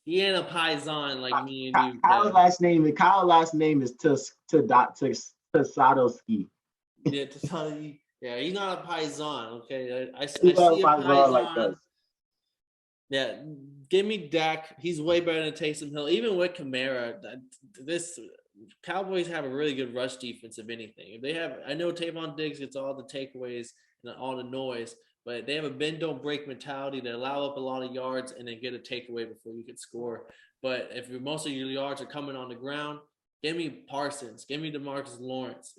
He ain't a paisan like me and you. Kyle's last name is Sadowski. Yeah, to tell you. Yeah, he's not a paisan. Okay, I He's see not a a paisan like paisan. us. Yeah, give me Dak. He's way better than Taysom Hill. Even with Kamara, this Cowboys have a really good rush defense. If anything, if they have, I know Tavon Diggs gets all the takeaways and all the noise, but they have a bend don't break mentality. They allow up a lot of yards and then get a takeaway before you can score. But if most of your yards are coming on the ground, give me Parsons. Give me DeMarcus Lawrence.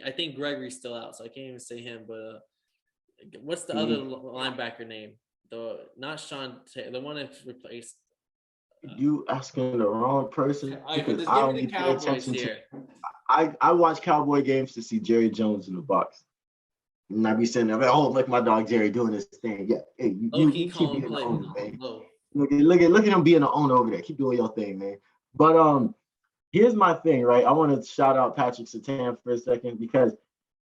I think Gregory's still out, so I can't even say him. But what's the other linebacker name? Not Sean, the one that replaced. You asking the wrong person because Just I give me only the pay Cowboys attention here. to. I watch Cowboy games to see Jerry Jones in the box, and I be saying, "Oh, look, my dog Jerry doing his thing." Yeah, hey, you keep being the owner, man. Look at him being the owner over there. Keep doing your thing, man. But here's my thing, right? I want to shout out Patrick Surtain for a second because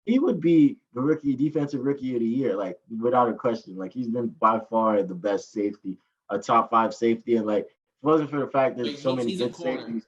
he would be the defensive rookie of the year, like without a question. Like he's been by far the best safety, a top 5 safety, and like if it wasn't for the fact there's so many good safeties.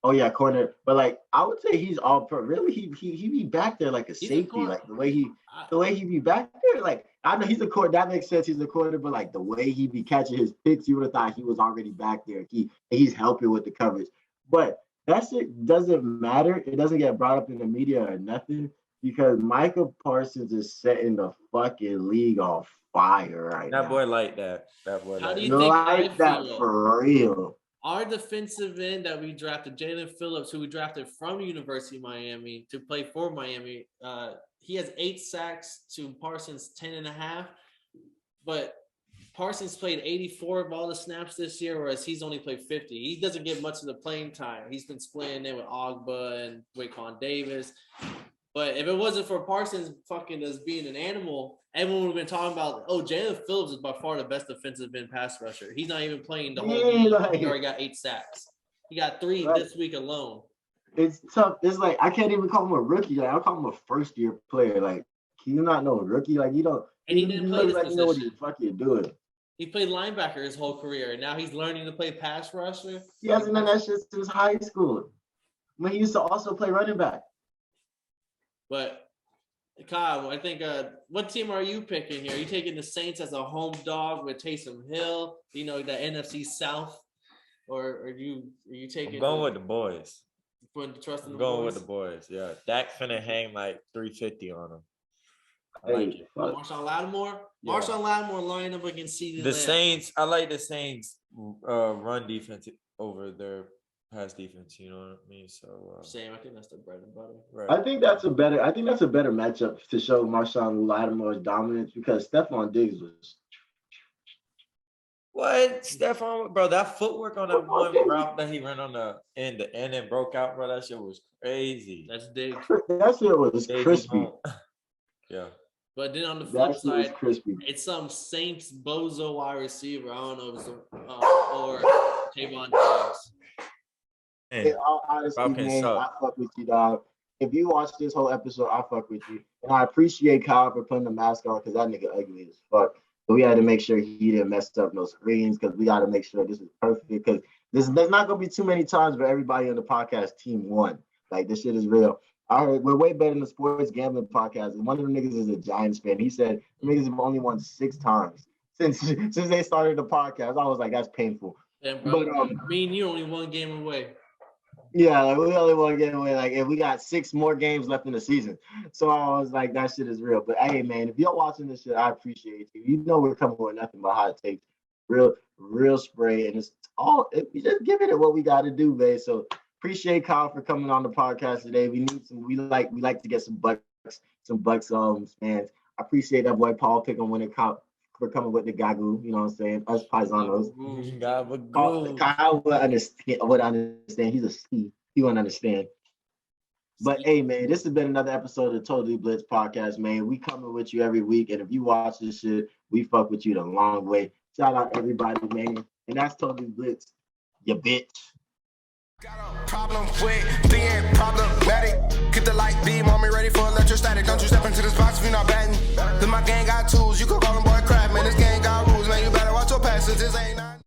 Oh yeah, corner. But like I would say he's all pro. Really, he be back there like a safety, like the way he be back there. Like I know he's a corner. That makes sense. He's a corner, but like the way he be catching his picks, you would have thought he was already back there. He's helping with the coverage, but that's it. Doesn't matter. It doesn't get brought up in the media or nothing. Because Micah Parsons is setting the fucking league on fire right now. That boy like that. How do you think I that feel? for real? Our defensive end that we drafted, Jalen Phillips, who we drafted from University of Miami to play for Miami, he has 8 sacks to Parsons 10.5. But Parsons played 84 of all the snaps this year, whereas he's only played 50. He doesn't get much of the playing time. He's been splitting in with Ogba and Waquan Davis. But if it wasn't for Parsons fucking as being an animal, everyone would have been talking about, Jalen Phillips is by far the best defensive end pass rusher. He's not even playing the whole game. He already got 8 sacks. He got 3 this week alone. It's tough. It's like I can't even call him a rookie. Like I'll call him a first-year player. Like he's not no rookie. Like you don't. And he didn't play this like position. You know what the fuck you're doing. He played linebacker his whole career, and now he's learning to play pass rusher. He hasn't done that shit since high school. When he used to also play running back. But Kyle, I think what team are you picking here? Are you taking the Saints as a home dog with Taysom Hill? You know, the NFC South, or are you taking? I'm going with the boys. Putting trust in the going boys? with the boys. Yeah, Dak finna hang like 350 on him. I like it. Marshawn Lattimore. Yeah. Marshawn Lattimore lining up against CeeDee Lamb. Saints. I like the Saints run defense over their pass defense. You know what I mean? So same. I think that's the bread and butter. Right. I think that's a better matchup to show Marshawn Lattimore's dominance because Stephon Diggs was. What Stephon, bro? That footwork on that one route that he ran on the end and broke out, bro. That shit was crazy. That's Diggs. That shit was crispy. Yeah. But then on the flip side, it's some Saints bozo wide receiver. I don't know if it's or Tavon Diggs. Hey, honestly, man, I fuck with you, dog. If you watch this whole episode, I fuck with you. And I appreciate Kyle for putting the mask on because that nigga ugly as fuck. So we had to make sure he didn't mess up no screens because we got to make sure this is perfect because There's not gonna be too many times where everybody on the podcast team won. Like this shit is real. I heard we're way better than the sports gambling podcast. And one of the niggas is a Giants fan. He said the niggas have only won 6 times since they started the podcast. I was like, that's painful. Yeah, bro. But Me and you only one game away. yeah, like, we only want to get away. Like, if we got 6 more games left in the season. So I was like, that shit is real. But hey, man, if you're watching this shit, I appreciate you. You know we're coming with nothing but hot takes. Real spray. And it's all, we just giving it what we got to do, man. So appreciate Kyle for coming on the podcast today. We like to get some Bucks fans. I appreciate that boy Paul Pick'em for coming with the gagoo. You know what I'm saying? Us paisanos. Kyle would understand. He's a ski. He wouldn't understand. But hey, man, this has been another episode of the Totally Blitz podcast, man. We coming with you every week, and if you watch this shit, we fuck with you the long way. Shout out everybody, man. And that's Totally Blitz, you bitch. Got a problem with being problematic. Get the light beam on me ready for electrostatic. Don't you step into this box if you're not batting. Then my gang got tools. You could call them boy crap, man. This gang got rules, man. You better watch your passes. This ain't not.